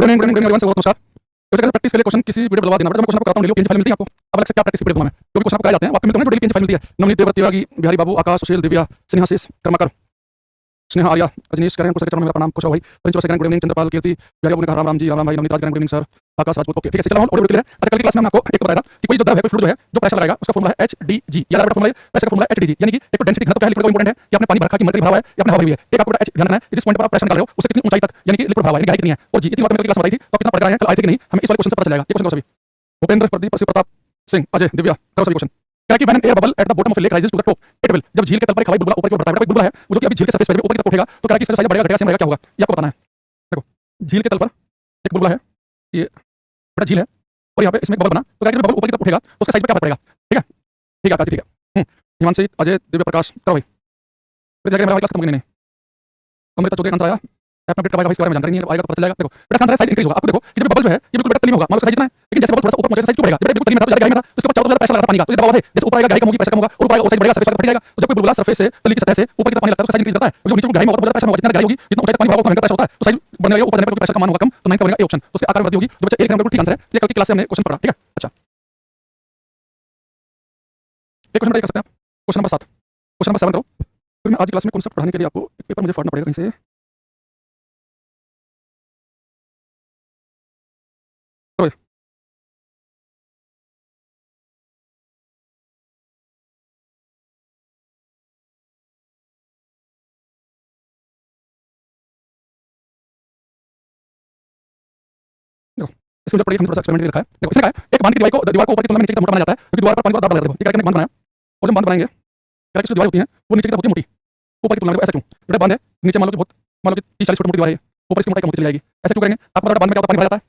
Good evening everyone से बहुत नमस्कार। तो अगर प्रैक्टिस के लिए क्वेश्चन किसी वीडियो बदलवा देना पड़ता है। मैं क्वेश्चन आपको कराता हूँ, डेली पीएनजी फाइल मिलती है आपको। अब अलग से क्या प्रैक्टिस वीडियो दूंगा मैं, जो भी क्वेश्चन आपको कराए जाते हैं आपको मिलते हैं, डेली पीएनजी फाइल मिलती है। नवनीत देवव्रत तिवारी, बिहारी बाबू, आकाश, सुशील, दिव्या, स्नेहा शेष, कर्माकर, स्नेहा आर्या, रजनीश करें कुछ चरण मेरा प्रणाम, खुश रहो भाई। पंचवर्ष गुड इवनिंग, चंद्रपाल कीर्ति, बिहारी बाबू ने कहा राम राम जी, राम भाई, नवनीत राज गुड इवनिंग सर, आकाश राजपूत। ओके ठीक है, चलो और क्लियर है। अच्छा, कल की क्लास में मैं आपको एक बताएगा कि कोई जो द्रव है, कोई फ्लूइड जो है, जो प्रेशर लगाएगा उसका फॉर्मूला है HDG। याद रखना फॉर्मूला है, प्रेशर का फॉर्मूला है HDG, यानी कि एक तो डेंसिटी घनत्व क्या है लिक्विड का इंपॉर्टेंट है कि आपने पानी भरा कि मरकरी भरा हुआ है या आपने हवा भरी है। एक आपको H ध्यान रखना है, जिस पॉइंट पर आप प्रेशर निकाल रहे हो उससे कितनी ऊंचाई तक, यानी कि लिक्विड भरा हुआ है, गहराई कितनी है। और जी इतनी बात मैंने क्लास में बताई थी, तो कितना पढ़ रहे हैं कल आए थे कि नहीं, हमें इस वाले क्वेश्चन से पता चलेगा। ये क्वेश्चन करो सभी। भूपेंद्र, प्रदीप, शिव प्रताप सिंह, अजय, दिव्या, करो सभी क्वेश्चन। क्या कि when air bubble at the bottom of lake rises to the top it will, जब झील के तल पर एक हवाई बुलबुला ऊपर की ओर बढ़ता है, कोई बुलबुला है वो जो कि अभी झील के सरफेस पर ऊपर की तरफ उठेगा, तो क्या कि इसका साइज बढ़ेगा घटेगा सेम रहेगा, क्या होगा ये आपको बताना है। देखो झील के तल पर एक बुलबुला है, ये बड़ा झील है और यहाँ पे इसमें एक बबल बना, तो क्या कि बबल ऊपर की तरफ उठेगा तो उसका साइज पे क्या फर्क पड़ेगा। ठीक है ठीक है आकाश, ठीक है। हिमांशी, अजय, दिव्य प्रकाश, करो भाई। फिर जाके मेरा क्लास खत्म होगी नहीं। अमृता चौधरी आंसर आया, अपना अपडेट करवाएगा, इसके बारे में जानकारी नहीं है, आएगा तो पता चलेगा। देखो बेटा आंसर है साइज इंक्रीज होगा। आपको देखो कि जब बबल जो है ये बिल्कुल बेटा तली में होगा, मान लो साइज इतना है, लेकिन जैसे बबल थोड़ा सा ऊपर पहुंचे साइज क्यों बढ़ेगा, जब बिल्कुल तली में था तो गहराई में था, तो इसके ऊपर चारों तरफ प्रेशर लगा पानी का, तो ये दबाव है, जैसे ऊपर आएगा गहराई कम होगी, प्रेशर कम होगा, और ऊपर आएगा और साइज बढ़ेगा, सरफेस फट जाएगा। तो जब कोई बुलबुला सरफेस से तली की सतह से ऊपर की तरफ पानी लगता है तो साइज इंक्रीज करता है, और जो नीचे गहराई में होगा तो प्रेशर होगा, जितना गहराई होगी जितना ऊंचाई तक पानी भरा होगा उतना प्रेशर होता है, तो साइज बढ़ने लगेगा, ऊपर जाने पर प्रेशर का मान होगा कम, तो 9 का बनेगा ए ऑप्शन, तो उसके आकार में वृद्धि होगी। जो बच्चा 1 नंबर ठीक आंसर है, ये कल की क्लास में हमने क्वेश्चन पढ़ा। ठीक है अच्छा, एक क्वेश्चन कर सकते हैं आप। क्वेश्चन नंबर 7, क्वेश्चन नंबर 7 करो। फिर मैं आज की क्लास में कॉन्सेप्ट पढ़ाने के लिए आपको एक पेपर मुझे फाड़ना पड़ेगा कहीं से। करो देखो इसमें जो पढ़िए हमने थोड़ा सा एक्सपेरिमेंट लिखा है। देखो इसने कहा है एक बांध की दीवार को ऊपर की तुलना में नीचे की तरफ मोटा बनाया जाता है क्योंकि दीवार पर पानी को दबाव लगा देखो। ये क्या बांध बनाया, और जब बांध बनाएंगे क्या की दीवार होती है वो नीचे की तरफ होती है मोटी, ऊपर की तुलना में। ऐसा क्यों बेटा, बांध है नीचे मान लो कि बहुत, मान लो कि 30-40 फुट मोटी दीवार है, ऊपर इसकी मोटाई कम होती चली जाएगी। ऐसे क्यों करेंगे, आपको पता है बांध में क्या होता है, पानी भरा जाता है,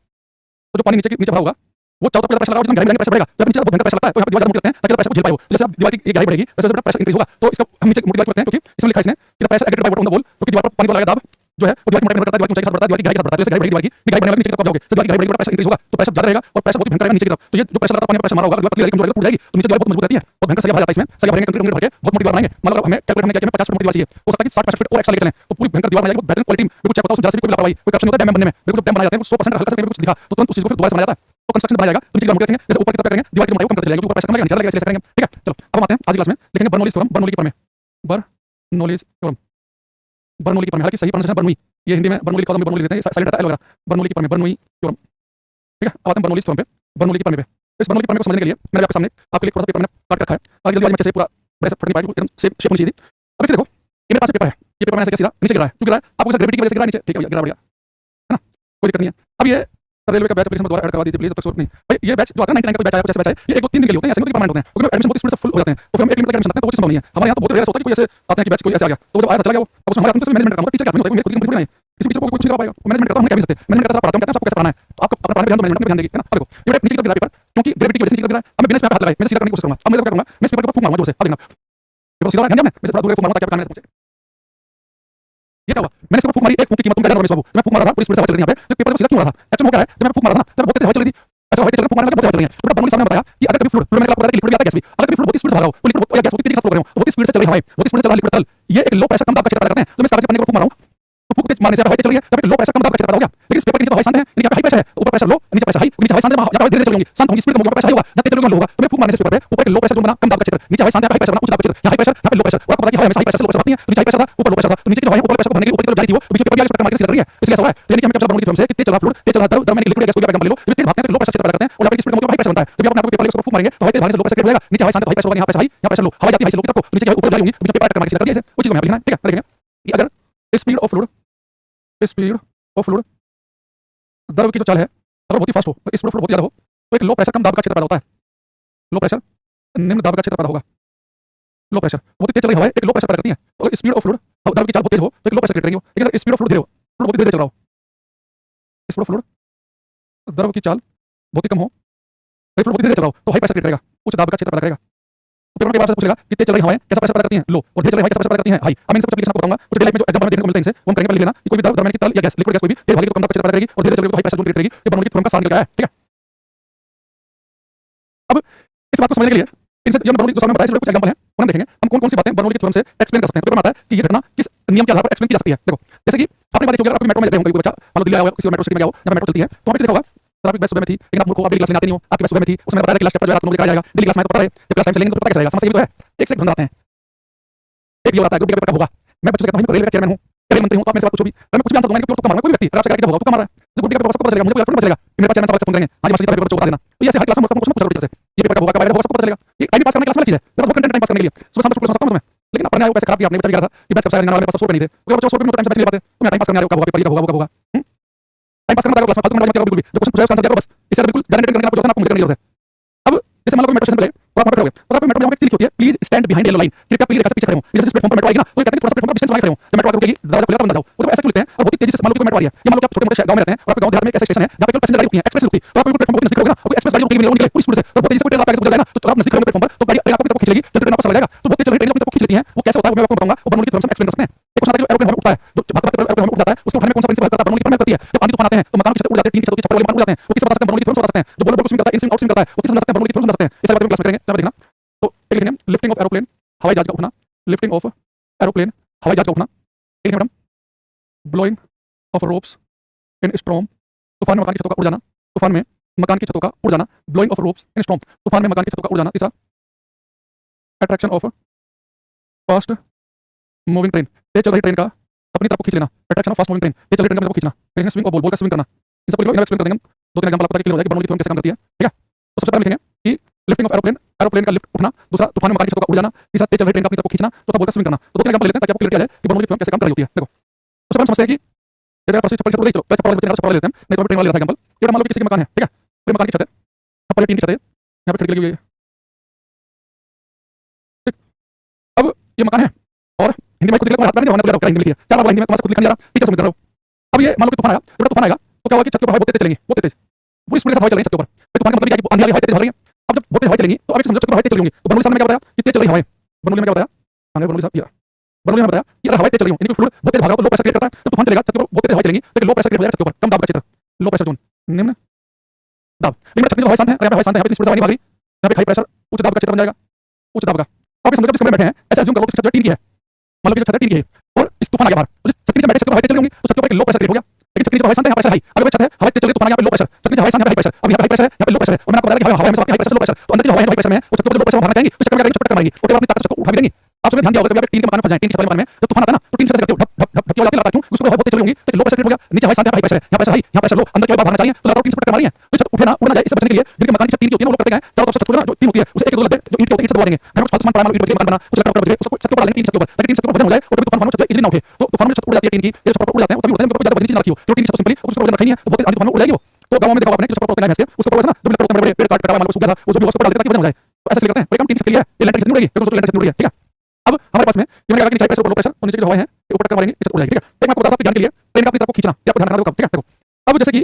तो जो पानी नीचे भरा होगा वो चारों तरफ प्रेशर लगाओ, जितना गहराई प्रेशर बढ़ेगा, जब नीचे बहुत भयंकर प्रेशर लगता है तो यहाँ पे दीवार मोटी लगते हैं ताकि प्रेशर को झेल पाए। जैसे आप दीवार की गहराई बढ़ेगी वैसे वैसे प्रेशर इंक्रीज होगा, तो इसका हम नीचे मोटी दीवार करते हैं क्योंकि इसमें लिखा है इसने कि pressure aggregated by water on the wall, क्योंकि दीवार पर पानी को लगा दाब जो है वो दीवार की मोटाई करता है, दीवार की ऊंचाई के साथ बढ़ता है, दीवार की गहराई के साथ बढ़ता है। जैसे गहराई बढ़ेगी दीवार की गहराई बढ़ने नीचे की तरफ जाओगे तो दीवार की गहराई बढ़ेगी, प्रेशर इंक्रीज होगा, तो प्रेशर ज्यादा रहेगा और प्रेशर बहुत भयंकर रहेगा नीचे की तरफ। तो ये जो प्रेशर लगातार पानी पर प्रेशर मारा होगा दीवार पतली कमजोर टूट जाएगी, तो नीचे दीवार बहुत मजबूत रहती है, बहुत भयंकर सरिया भरा जाता है। इसमें सरिया भरेंगे कंक्रीट भर के बहुत मोटी दीवार बनाएंगे। मान लो हमें कैलकुलेट हमने किया कि हमें 50 फुट मोटी दीवार चाहिए, हो सकता है कि 60-65 फुट और एक्स्ट्रा लेके चलें तो पूरी भयंकर दीवार बनाएगी, बहुत बेहतरीन क्वालिटी में, बिल्कुल चेक होता है उसमें जैसे भी कोई लापरवाही कोई करप्शन नहीं होता है। डैम बनने में बिल्कुल डैम बनाए जाते हैं, 100% हल्का सा कहीं कुछ दिखा तो तुरंत उस चीज को फिर दोबारा से बनाया जाता है, तो कंस्ट्रक्शन बनाया जाएगा। तो नीचे की मोटी रखेंगे, जैसे ऊपर की तरफ करेंगे दीवार की मोटाई को कम करते जाएंगे, ऊपर प्रेशर कम लगेगा नीचे लगेगा, ऐसे करेंगे। ठीक है चलो अब हम आते हैं आज की क्लास में लिखेंगे बर्नौलीज थ्योरम, बर्नौली की प्रमेय, बर्नौलीज थ्योरम, बर्नौली की प्रमेय, हालांकि सही प्रोनाउंसिएशन बर्नौली, ये हिंदी में बर्नौली लिखा होता है, बर्नौली लेते हैं, साइलेंट रहता है वगैरह। बर्नौली की प्रमेय, बर्नौली थ्योरम। ठीक है अब आते हैं बर्नौलीज थ्योरम पे, बर्नौली की प्रमेय पे। इस बर्नौली की प्रमेय को समझने के लिए मैंने आपके सामने आपके लिए थोड़ा सा पेपर मैंने काट रखा है, आगे जल्दी आज मैं अच्छे से पूरा बड़े से फट नहीं पाएगा, एकदम शेप होनी चाहिए थी। अब देखो ये मेरे पास पेपर है, ये पेपर मैंने ऐसे सीधा नीचे गिरा है, क्यों गिरा है आपको ग्रेविटी की वजह से गिरा नीचे। ठीक है गिरा बढ़िया है ना, कोई दिक्कत नहीं है। अब ये रेलवे का बैच एप्लीकेशन द्वारा ऐड करवा दीजिए प्लीज, तब तक नहीं भाई। ये बैच जो आता है 99 का बैच आया, 50 बैच है, ये 1-2-3 दिन के लिए होते हैं, ऐसे नहीं परमानेंट होते हैं, क्योंकि एडमिशन बहुत स्पीड से फुल हो जाते हैं, तो फिर हम 1 मिनट तक एडमिशन लगता है, तो वो चीज संभव नहीं है। हमारे यहाँ तो बहुत रेयर होता है कि कोई ऐसे आते हैं कि बैच कोई ऐसे आ गया तो वो जब आया था चला गया वो, अब उसमें हमारे अपने मैनेजमेंट का काम होता है, टीचर का नहीं होता है, मेरे खुद की कंपनी नहीं है, किसी टीचर को कुछ नहीं कर पाएगा, मैनेजमेंट करता हूं, कह भी सकते हैं मैनेजमेंट करता पढ़ाता हूं, कहते हैं सबको कैसे पढ़ाना है, तो आपको अपना पढ़ाने पे ध्यान मैनेजमेंट पे ध्यान देगी, है ना। अब देखो ये नीचे की तरफ गिरा पेपर, क्योंकि ग्रेविटी की वजह से नीचे की तरफ गिरा है। अब मैं बिना इसमें हाथ लगाए मैं सीधा करने की कोशिश करूंगा। अब मैं क्या करूंगा, मैं इस पेपर को फूंक मारूंगा जोर से, अब देखना ये बहुत सीधा ध्यान दिया मैं थोड़ा दूर फूंक मारूंगा ताकि आप कान में पहुंचे। ये क्या हुआ, मैंने इसको फूंक मारी, एक फूंक की कीमत तुम क्या जानो रमेश बाबू, मैं फूंक मारा था पूरी स्पीड से हवा चल रही है यहाँ पे, तो पेपर सीधा क्यों हो रहा था, एक्चुअली हो क्या है जब मैं फूंक मारा था ना तब बहुत तेज हवा चल रही थी, ऐसा हवा चल रही फूंक मारने लगा बहुत हवा चल रही है। तो बर्नौली साहब ने बताया कि अगर कभी फ्लूइड मैंने आपको बताया कि लिक्विड भी आता है गैस भी, अगर कभी फ्लूइड बहुत स्पीड से भर रहा हो, वो लिक्विड या गैस बहुत तेजी से फ्लो कर रहे हो, बहुत स्पीड से चल रही हवाएं, बहुत स्पीड से चल रहा लिक्विड तल, ये एक लो प्रेशर कम दाब का क्षेत्र पैदा करते हैं। तो मैं इस कागज पर फूंक मारा हूं तो फूंक तेज मारने से हवा तेज चल रही है, तब एक लो प्रेशर कम दाब का क्षेत्र पैदा हो गया। लेकिन इस पेपर के नीचे तो हवा शांत है, यानी यहाँ पे हाई प्रेशर है, ऊपर प्रेशर लो नीचे प्रेशर हाई, नीचे हवा शांत है, यहाँ धीरे धीरे चल रही शांत होगी, स्पीड कम होगी, प्रेशर हाई होगा, जब तेज चलोगे लो होगा। तो मैं फूंक मारने से इस पेपर पे ऊपर एक लो प्रेशर जो बना कम दाब का क्षेत्र, नीचे हवा शांत है, हाई प्रेशर बना उच्च दाब का क्षेत्र, यहाँ हाई प्रेशर यहाँ पे लो प्रेशर, और आपको पता है कि हवा हमेशा हाई प्रेशर से लो प्रेशर आती है, तो नीचे हाई प्रेशर था ऊपर लो प्रेशर था, तो नीचे की हवा है ऊपर प्रेशर को भरने के ऊपर की तरफ जा रही थी, वो तो नीचे पेपर भी आगे मार के सीधा कर रही है, इसलिए ऐसा हुआ है। तो यानी कि हम क्या बर्नौली थ्योरम से कि तेज चल रहा फ्लूइड, तेज चल रहा द्रव यानी लिक्विड या गैस कोई भी एग्जांपल ले लो, जब तेज भागते हैं तो लो प्रेशर क्षेत्र पैदा करते हैं, और यहाँ पे स्पीड कम होगी हाई प्रेशर बनता है। तो जब आप पेपर लेकर फूंक मारेंगे तो हाई तेज भागने से लो प्रेशर क्रिएट होगा, नीचे हवा शांत है, हाई प्रेशर होगा, यहाँ प्रेशर हाई, यहाँ प्रेशर लो, हवा जाती है हाई से लो की तरफ को, नीचे ऊपर जाएगी नीचे पेपर अटैक मार के सीधा कर दिया ऐसे, वो चीज को मैं लिखना है। ठीक है देखेंगे कि अगर स्पीड ऑफ फ्लूइड द्रव की जो चाल है अगर बहुत ही फास्ट हो, स्पीड ऑफ फ्लो बहुत ज्यादा हो, तो एक लो प्रेशर कम दाब का क्षेत्र पैदा होता है, लो प्रेशर निम्न दाब का क्षेत्र पैदा होगा। लो प्रेशर बहुत ही तेज चल रही हवा है, एक लो प्रेशर पैदा करती है, और स्पीड ऑफ फ्लूइड द्रव की चाल बहुत तेज हो तो एक लो प्रेशर क्रिएट करेंगे। लेकिन अगर स्पीड ऑफ फ्लूइड धीरे हो, फ्लूइड बहुत धीरे चल रहा हो, स्पीड ऑफ फ्लूइड द्रव की चाल बहुत ही कम हो, फ्लूइड बहुत धीरे चल रहा हो, तो हाई प्रेशर क्रिएट करेगा, उच्च दाब का क्षेत्र पैदा करेगा। तो पेपर के बाद पूछेगा कि तेज चल रही हवाएं कैसा प्रेशर पैदा करती हैं, लो, और धीरे चल रही हवाएं कैसा प्रेशर पैदा करती हैं, हाई। अब इन सब एप्लीकेशन आपको बताऊंगा, कुछ डेली लाइफ में जो एग्जाम में देखने को मिलते हैं इनसे वो हम करेंगे, पहले लेना कि कोई भी द्रव यानी कि तल या गैस लिक्विड गैस कोई भी तेज भागे तो कम दाब का क्षेत्र पैदा करेगी और धीरे चल रही तो हाई प्रेशर जोन क्रिएट करेगी। ये बर्नौली थ्योरम का सार निकल आया है। ठीक है अब इस बात को समझने के लिए इनसे जो बर्नौली जो सामने बताया कुछ एग्जांपल हैं, हम देखेंगे हम कौन कौन सी बातें बर्नौली के थ्योरम से एक्सप्लेन कर सकते हैं। तो पेपर में आता है कि ये घटना किस नियम के आधार पर एक्सप्लेन की जा सकती है। देखो जैसे कि आपने बात देखी होगी, आपको मेट्रो में गए होंगे कोई बच्चा, मान लो दिल्ली आया हुआ, किसी और मेट्रो सिटी में गया हो, जहाँ मेट्रो चलती है, तो वहाँ पे देखा होगा, सर आपकी बैच सुबह में थी, लेकिन आप मूर्ख हो, आप डेली क्लास लेने आते नहीं हो, आपकी बैच सुबह में थी, उसमें बताया क्लास चैप्टर जो है रात को कराया जाएगा, डेली क्लास में तो पता है, जब क्लास टाइम से लेंगे तो पता कैसे रहेगा, समस्या ये तो है, एक से एक धुंध आते हैं, एक ये आता है ग्रुप का कब होगा, मैं बच्चों से कहता हूँ रेलवे का चेयरमैन हूँ, रेल मंत्री हूँ, तो आप मेरे से बात पूछो भी, मैं कुछ भी आंसर दूंगा, क्यों तुक्का मारूंगा, कोई व्यक्ति अगर आपसे कहेगा कि होगा तुक्का मार रहा है, तो ग्रुप का पेपर सबको पता चलेगा, मुझे कोई पता चलेगा कि मेरे पास चेयरमैन सवाल से फोन करेंगे, आज मछली का पेपर बच्चों को बता देना, तो ये ऐसे हर क्लास में क्वेश्चन पूछना टीचर से, ये पेपर कब होगा, कब आएगा, सबको पता चलेगा, ये टाइम पास करने की क्लास में चीज है, मेरा बहुत कंटेंट टाइम पास करने के लिए, सुबह शाम तक क्लास समझता हूं मैं, लेकिन अपने आए वो पैसे खराब किया आपने, बच्चा भी कह रहा था कि बैच कब से आने वाले पास सोच नहीं थे, तो बच्चों 100 मिनट टाइम से बैच ले पाते, तो मैं टाइम पास करने आ रहा हूं, कब होगा पेपर, कब होगा, कब होगा, टाइम पास करना क्लास में फालतू में बिल्कुल भी, जो क्वेश्चन पूछा उसका आंसर दिया बस, इससे बिल्कुल जनरेट करने का आपको आपको करने की जरूरत है। अब जैसे मान लो मेट्रो स्टेशन पे गए और आप वहां पे खड़े हो गए, तो आपको मेट्रो में वहां पे लिखी होती है, please stand behind yellow line, कृपया पीली रेखा से पीछे खड़े हो, जैसे जिस प्लेटफॉर्म पर मेट्रो आएगी ना, तो ये कहते हैं थोड़ा सा प्लेटफॉर्म पर डिस्टेंस बना के खड़े हो, जब मेट्रो आकर रुकेगी दरवाजा खुलेगा तो अंदर जाओ, तो ऐसा क्यों लिखते हैं, और बहुत तेजी से मान लो कि मेट्रो आ रही है, ये मान लो कि आप छोटे मोटे गांव में रहते हैं, और आपके गांव देहात में एक ऐसा स्टेशन है जहां पे केवल पैसेंजर गाड़ी रुकती है, एक्सप्रेस रुकती है, तो आप बिल्कुल प्लेटफॉर्म के नजदीक रहोगे ना, आपको एक्सप्रेस गाड़ी रुकेगी नहीं निकले पूरी स्पीड से, तो बहुत तेजी से कोई ट्रेन आपके गुजर जाए ना, तो आप नजदीक रहोगे प्लेटफॉर्म पर, तो गाड़ी आपको तरफ खींच लेगी, जब ट्रेन आपको चला जाएगा, तो बहुत तेज चल रही ट्रेन आपको खींच लेती है, वो कैसे होता है वो मैं आपको बताऊंगा, वो बर्नौली की थ्योरम से एक्सप्लेन कर सकते हैं। एक क्वेश्चन आता है जो एरोप्लेन उठता है, जो एरोप्लेन उठ जाता है, उसको उठाने में कौन सा प्रिंसिपल हेल्प करता है, बर्नौली की थ्योरम करती है, जब आंधी तूफान आते हैं तो मकान की छत उड़ जाते हैं, टीन की छत छप्पर वाले मकान उड़ जाते हैं, वो किस बता सकते हैं, बर्नौली की थ्योरम से बता सकते हैं, जो बोलो स्विंग करता है, इन स्विंग आउट स्विंग करता है, वो किस बता सकते हैं, बर्नौली की थ्योरम से बता सकते हैं, इस बारे में क्लास में करेंगे, तब देखना। तो एक लिखेंगे लिफ्टिंग ऑफ एरोप्लेन, हवाई जहाज का उठना, लिफ्टिंग ऑफ एरोप्लेन, हवाई जहाज का उठना, एक madam blowing off ropes in storm, तूफान में मकान की छतों का उड़ जाना, तूफान में मकान की छतों का उड़ जाना, blowing off ropes in storm, तूफान में मकान की छतों का उड़ जाना, तीसरा attraction of fast moving train, तेज चल रही ट्रेन का अपनी तरफ को खींच लेना, attraction of fast moving train, तेज चल रही ट्रेन का अपनी तरफ को खींचना, लेकिन स्विंग और बॉल का स्विंग करना, इन सबको एक्सप्लेन कर देंगे हम, दो तीन एग्जांपल आपको पता है कि क्लियर हो जाएगा कि बर्नौली की थ्योरम कैसे काम करती है, ठीक है। तो सबसे पहले लिखेंगे कि लिफ्टिंग ऑफ एरोप्लेन, एरोप्लेन का लिफ्ट उठना, दूसरा तूफान में मकान की छतों का उड़ जाना, तीसरा तेज चल रही ट्रेन का अपनी तरफ को खींचना, चौथा बॉल का स्विंग करना, तो दो तीन एग्जांपल लेते हैं ताकि आपको क्लियर आ जाए कि बर्नौली की थ्योरम कैसे काम कर रही होती है। देखो तो सब समझते हैं कि जैसे आप चप्पल उड़ गई, चलो चप्पल चप्पल लेते हैं, नहीं तो ट्रेन वाले लेता है एग्जांपल, ये मान लो कि किसी के मकान है, ठीक है, पूरे मकान की छत है, ऊपर टीन की छत है, यहाँ पे खिड़की लगी हुई है, ठीक, अब ये मकान है और हिंदी में खुद लिखा हाथ में नहीं होना बोल रहा, हिंदी में लिखिए, चार बार हिंदी में तुम्हारे खुद लिखा नहीं आ रहा, टीचर समझ रहा हो। अब ये मान लो कि तूफान आया, जब तूफान आएगा तो क्या होगा कि छत के ऊपर हवा बहुत तेज चलेंगी, बहुत तेज, पूरी स्पीड से हवा चल रही है छत के ऊपर, तो तूफान का मतलब क्या है कि आंधी वाली हवा तेज चल रही है, अब जब बहुत तेज हवा चलेंगी तो अब समझो छत के ऊपर हवा तेज चल रही होंगी, तो बर्नौली साहब ने क्या बताया कि तेज चल रही हवाएं, बर्नौली में क्या बताया, आगे बर्नौली साहब, बर्नौली ने बताया कि अगर हवाएं तेज चल रही हो, यानी कि फ्लूइड बहुत तेज भागा तो लो प्रेशर क्रिएट करता है, तो तूफान चलेगा छत के ऊपर बहुत तेज हवाएं चलेंगी, तो लो प्रेशर क्रिएट हो जाएगा छत के ऊपर, कम दाब का क्षेत्र, लो प्रेशर जोन, निम्न दाब, लेकिन छत की जो हवाएं शांत है, अगर हवाएं शांत है, यहाँ पे स्पीड से हवा नहीं भाग रही, यहाँ पे हाई प्रेशर उच्च दाब का क्षेत्र बन जाएगा, उच्च दाब का, आप समझो जिस कमरे में बैठे हैं ऐसे अज्यूम करो कि छत टीन की है, मान लो कि छत टीन की है और इस तूफान आ गया बाहर, तो जिस छत के नीचे बैठे छत पे हवाएं तेज चल रही होंगी, तो छत के ऊपर एक लो प्रेशर क्रिएट हो गया, लेकिन छत के नीचे हवाएं शांत है, यहाँ प्रेशर हाई, अगर छत है हवाएं तेज चल रही, तूफान यहाँ पे लो प्रेशर, छत के नीचे हवाएं शांत है, हाई प्रेशर, अब यहाँ पे हाई प्रेशर है, यहाँ पे लो प्रेशर है, और मैंने आपको बताया कि हवा हमेशा हाई प्रेशर लो प्रेशर, तो अंदर की हवाएं हाई प्रेशर में है, वो छत के ऊपर लो प्रेशर में भागना चाहेंगी, तो छत में क्या करेंगी, छत पर मारेंगी, और अपनी ताकत से उठा भी देंगी। आप सबने ध्यान दिया होगा कभी आप टीन के मकान में फंस जाए, टीन के छत वाले मकान में, तो तूफान आता है ना, तो टीन से करते हो ढप ढप ढप ढप की आवाज आती है, क्यों उसको हवा बहुत तेज चल रही होंगी, तो लो प्रेशर क्रिएट हो गया, नीचे हवाएं शांत है, हाई प्रेशर है, यहाँ प्रेशर हाई, यहाँ प्रेशर लो, अंदर की हवा भागना चाहिए, तो लगातार टीन से पटक मारी है, तो छत उठे ना, उड़ ना जाए, इससे बचने के लिए जिनके मकान की छत टीन की होती है ना, वो लोग करते हैं चारों तरफ से छत ना जो टीन होती है उसे एक दो लग जो ईंट के होते हैं ईंट से दबा देंगे, घर में फालतू सामान पड़ा ईंट के मकान बना, उसे लकड़ बच गए, उसको छत के ऊपर डालेंगे, टीन छत के ऊपर, ताकि टीन छत के ऊपर वजन हो जाए और कभी तूफान छत इजली ना उठे, तो तूफान में छत उड़ जाती है टीन की, ये छत पर उड़ जाते हैं, तभी उड़ते हैं, कोई ज्यादा वजन चीज ना रखी हो, जो टीन छत सिंपली उसको वजन रखा नहीं है, तो बहुत आंधी तूफान में उड़ जाएगी वो, तो गांव में देखा आपने कि छत पर उड़ते हैं भैंस के, उसको वजन ना जब लकड़ बड़े पेड़ काट कटा मान लो सूख गया था, वो जो भी उसको डाल देता है ताकि वजन हो जाए, तो ऐसे करते हैं, कोई काम टीन छत के लिए ये लेंटर छत नहीं उड़ेगी, क्योंकि उसको लेंटर छत नहीं उड़ेगी, ठीक है। अब हमारे पास में ये मैंने कहा कि नीचे प्रेशर लो प्रेशर और नीचे की हवाएं हैं ये ऊपर तक मारेंगे ये छत उड़ जाएगी, ठीक है। एक मैं आपको बताता हूं ज्ञान के लिए ट्रेन का अपनी तरफ को खींचना, ये आपको ध्यान रखना होगा, ठीक है। देखो अब जैसे कि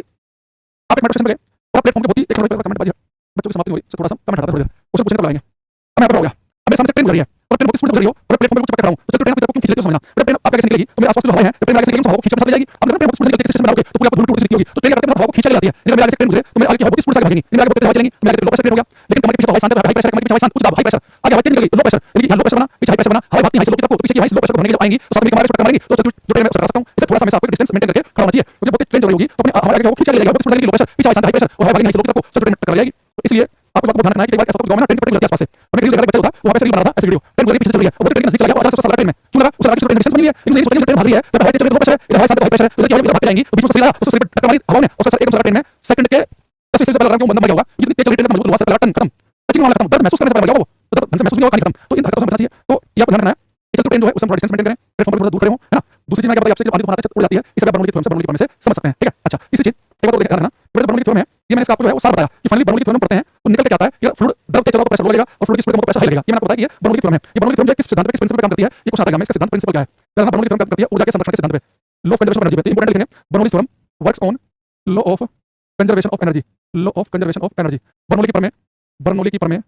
आप एक मेट्रो स्टेशन पे गए और प्लेटफॉर्म के बहुत ही एक मिनट कमेंट बाजी बच्चों की समाप्ति हो गई, सो थोड़ा सा कमेंट हटा थोड़ी देर क्वेश्चन पूछने को लाएंगे। अब मैं पर हो गया, अब मेरे सामने से ट्रेन गुजर रही है और ट्रेन बहुत स्पीड से गुजर रही हो और प्लेटफॉर्म पे कुछ पकड़ रहा हूं, तो ट्रेन अपनी तरफ को खींच लेती हो, समझना ट्रेन आपके कैसे निकलेगी, तो मेरे आसपास जो हवाएं हैं ट्रेन आगे से निकलेगी तो हवा को खींच के साथ ले जाएगी, अब ट्रेन बहुत स्पीड से निकलती है स्टेशन बनाओगे तो पूरी आपको धूल टूट सी दिखती होगी, तो ट्रेन करते हवा को खींच के ले जाती है, लेकिन मेरे आगे से ट्रेन गुजरे तो मेरे आगे की हवा बहुत स्पीड से भागेगी, मेरे आगे बहुत तेज हवा चलेंगी, तो मेरे आगे लो प्रेशर हो गया, लेकिन कमर के पीछे हवा शांत है, हाई प्रेशर, कमर के पीछे हवा शांत, उच्च दाब हाई प्रेशर, आगे हवा तेज निकल गई लो प्रेशर, लेकिन यहां लो प्रेशर बना, पीछे हाई प्रेशर बना, हवा भागती है हाई से लो की तरफ, तो पीछे की हाई लो प्रेशर को भरने के लिए आएंगी, तो साथ में हमारे पटक मारेंगी, तो जो ट्रेन में उतर सकता हूं, इसे थोड़ा सा हमेशा आपको डिस्टेंस मेंटेन करके खड़ा होना चाहिए, क्योंकि बहुत ट्रेन चल रही होगी तो अपने हमारे आगे को खींच के ले जाएगा, बहुत स्पीड से लो प्रेशर, पीछे शांत हाई प्रेशर और हवा भागेगी हाई से लो की तरफ, तो ट्रेन टक्कर जाएगी। तो इसलिए आपको बात को ध्यान रखना है कि कई बार ऐसा गांव में ट्रेन की पटरी लगती है आसपास से, और एक बच्चा होता वहां पे से बना रहा था ऐसे वीडियो, ट्रेन गुजरी पीछे चल रही है और वो ट्रेन के नजदीक चला गया और अचानक से साला ट्रेन में क्यों लगा, उसे लगा कि ट्रेन डिस्टेंस बनी है, लेकिन ये सोचेंगे ट्रेन भाग रही है, जब हवा तेज चल रही है लो प्रेशर है, हवा शांत हाई प्रेशर है, उधर की हवा भाग जाएंगी, तो बीच में सही लगा, तो उससे टक्कर मारी हवा ने और सर एकदम ट्रेन में सेकंड के 10 से पहले लगा कि वो बंदा मर गया होगा, इतनी तेज चल रही ट्रेन में मजबूत हुआ, टन खत्म, सचिन वाला खत्म, दर्द महसूस करने से पहले मर गया वो, तो दर्द महसूस नहीं होगा, खत्म, तो इन हरकतों से बचना चाहिए। तो ये आपको ध्यान रखना है कि चलते ट्रेन जो है उससे थोड़ा डिस्टेंस मेंटेन करें, प्लेटफॉर्म पर थोड़ा दूर खड़े हो, है ना। दूसरी चीज मैं क्या बताया आपसे कि आंधी तूफान आते उड़ जाती है, इसे आप बर्नौली की थ्योरम से, बर्नौली की थ्योरम से समझ सकते हैं, ठीक है। अच्छा तीसरी चीज एक बात और ध्यान रखना, ये बर्नौली की थ्योरम है, ये मैंने आपको जो है वो सार बताया कि फाइनली बर्नौली की थ्योरम पढ़ते हैं तो निकल के आता है कि फ्लूइड द्रव तेज चला तो प्रेशर लो लगेगा और फ्लूइड की स्पीड कम तो प्रेशर हाई लगेगा, ये मैंने आपको बताया कि ये बर्नौली की थ्योरम है। ये बर्नौली की थ्योरम किस सिद्धांत पे, किस प्रिंसिपल पे काम करती है, ये क्वेश्चन आता है, इसका सिद्धांत प्रिंसिपल क्या है, पहला बर्नौली की थ्योरम काम करती है ऊर्जा के संरक्षण के सिद्धांत पे, law of conservation of energy पे, इंपॉर्टेंट लिखेंगे Bernoulli theorem works on law of conservation of energy, law of conservation of energy. Bernoulli की प्रमेय, बर्नौली की प्रमेय,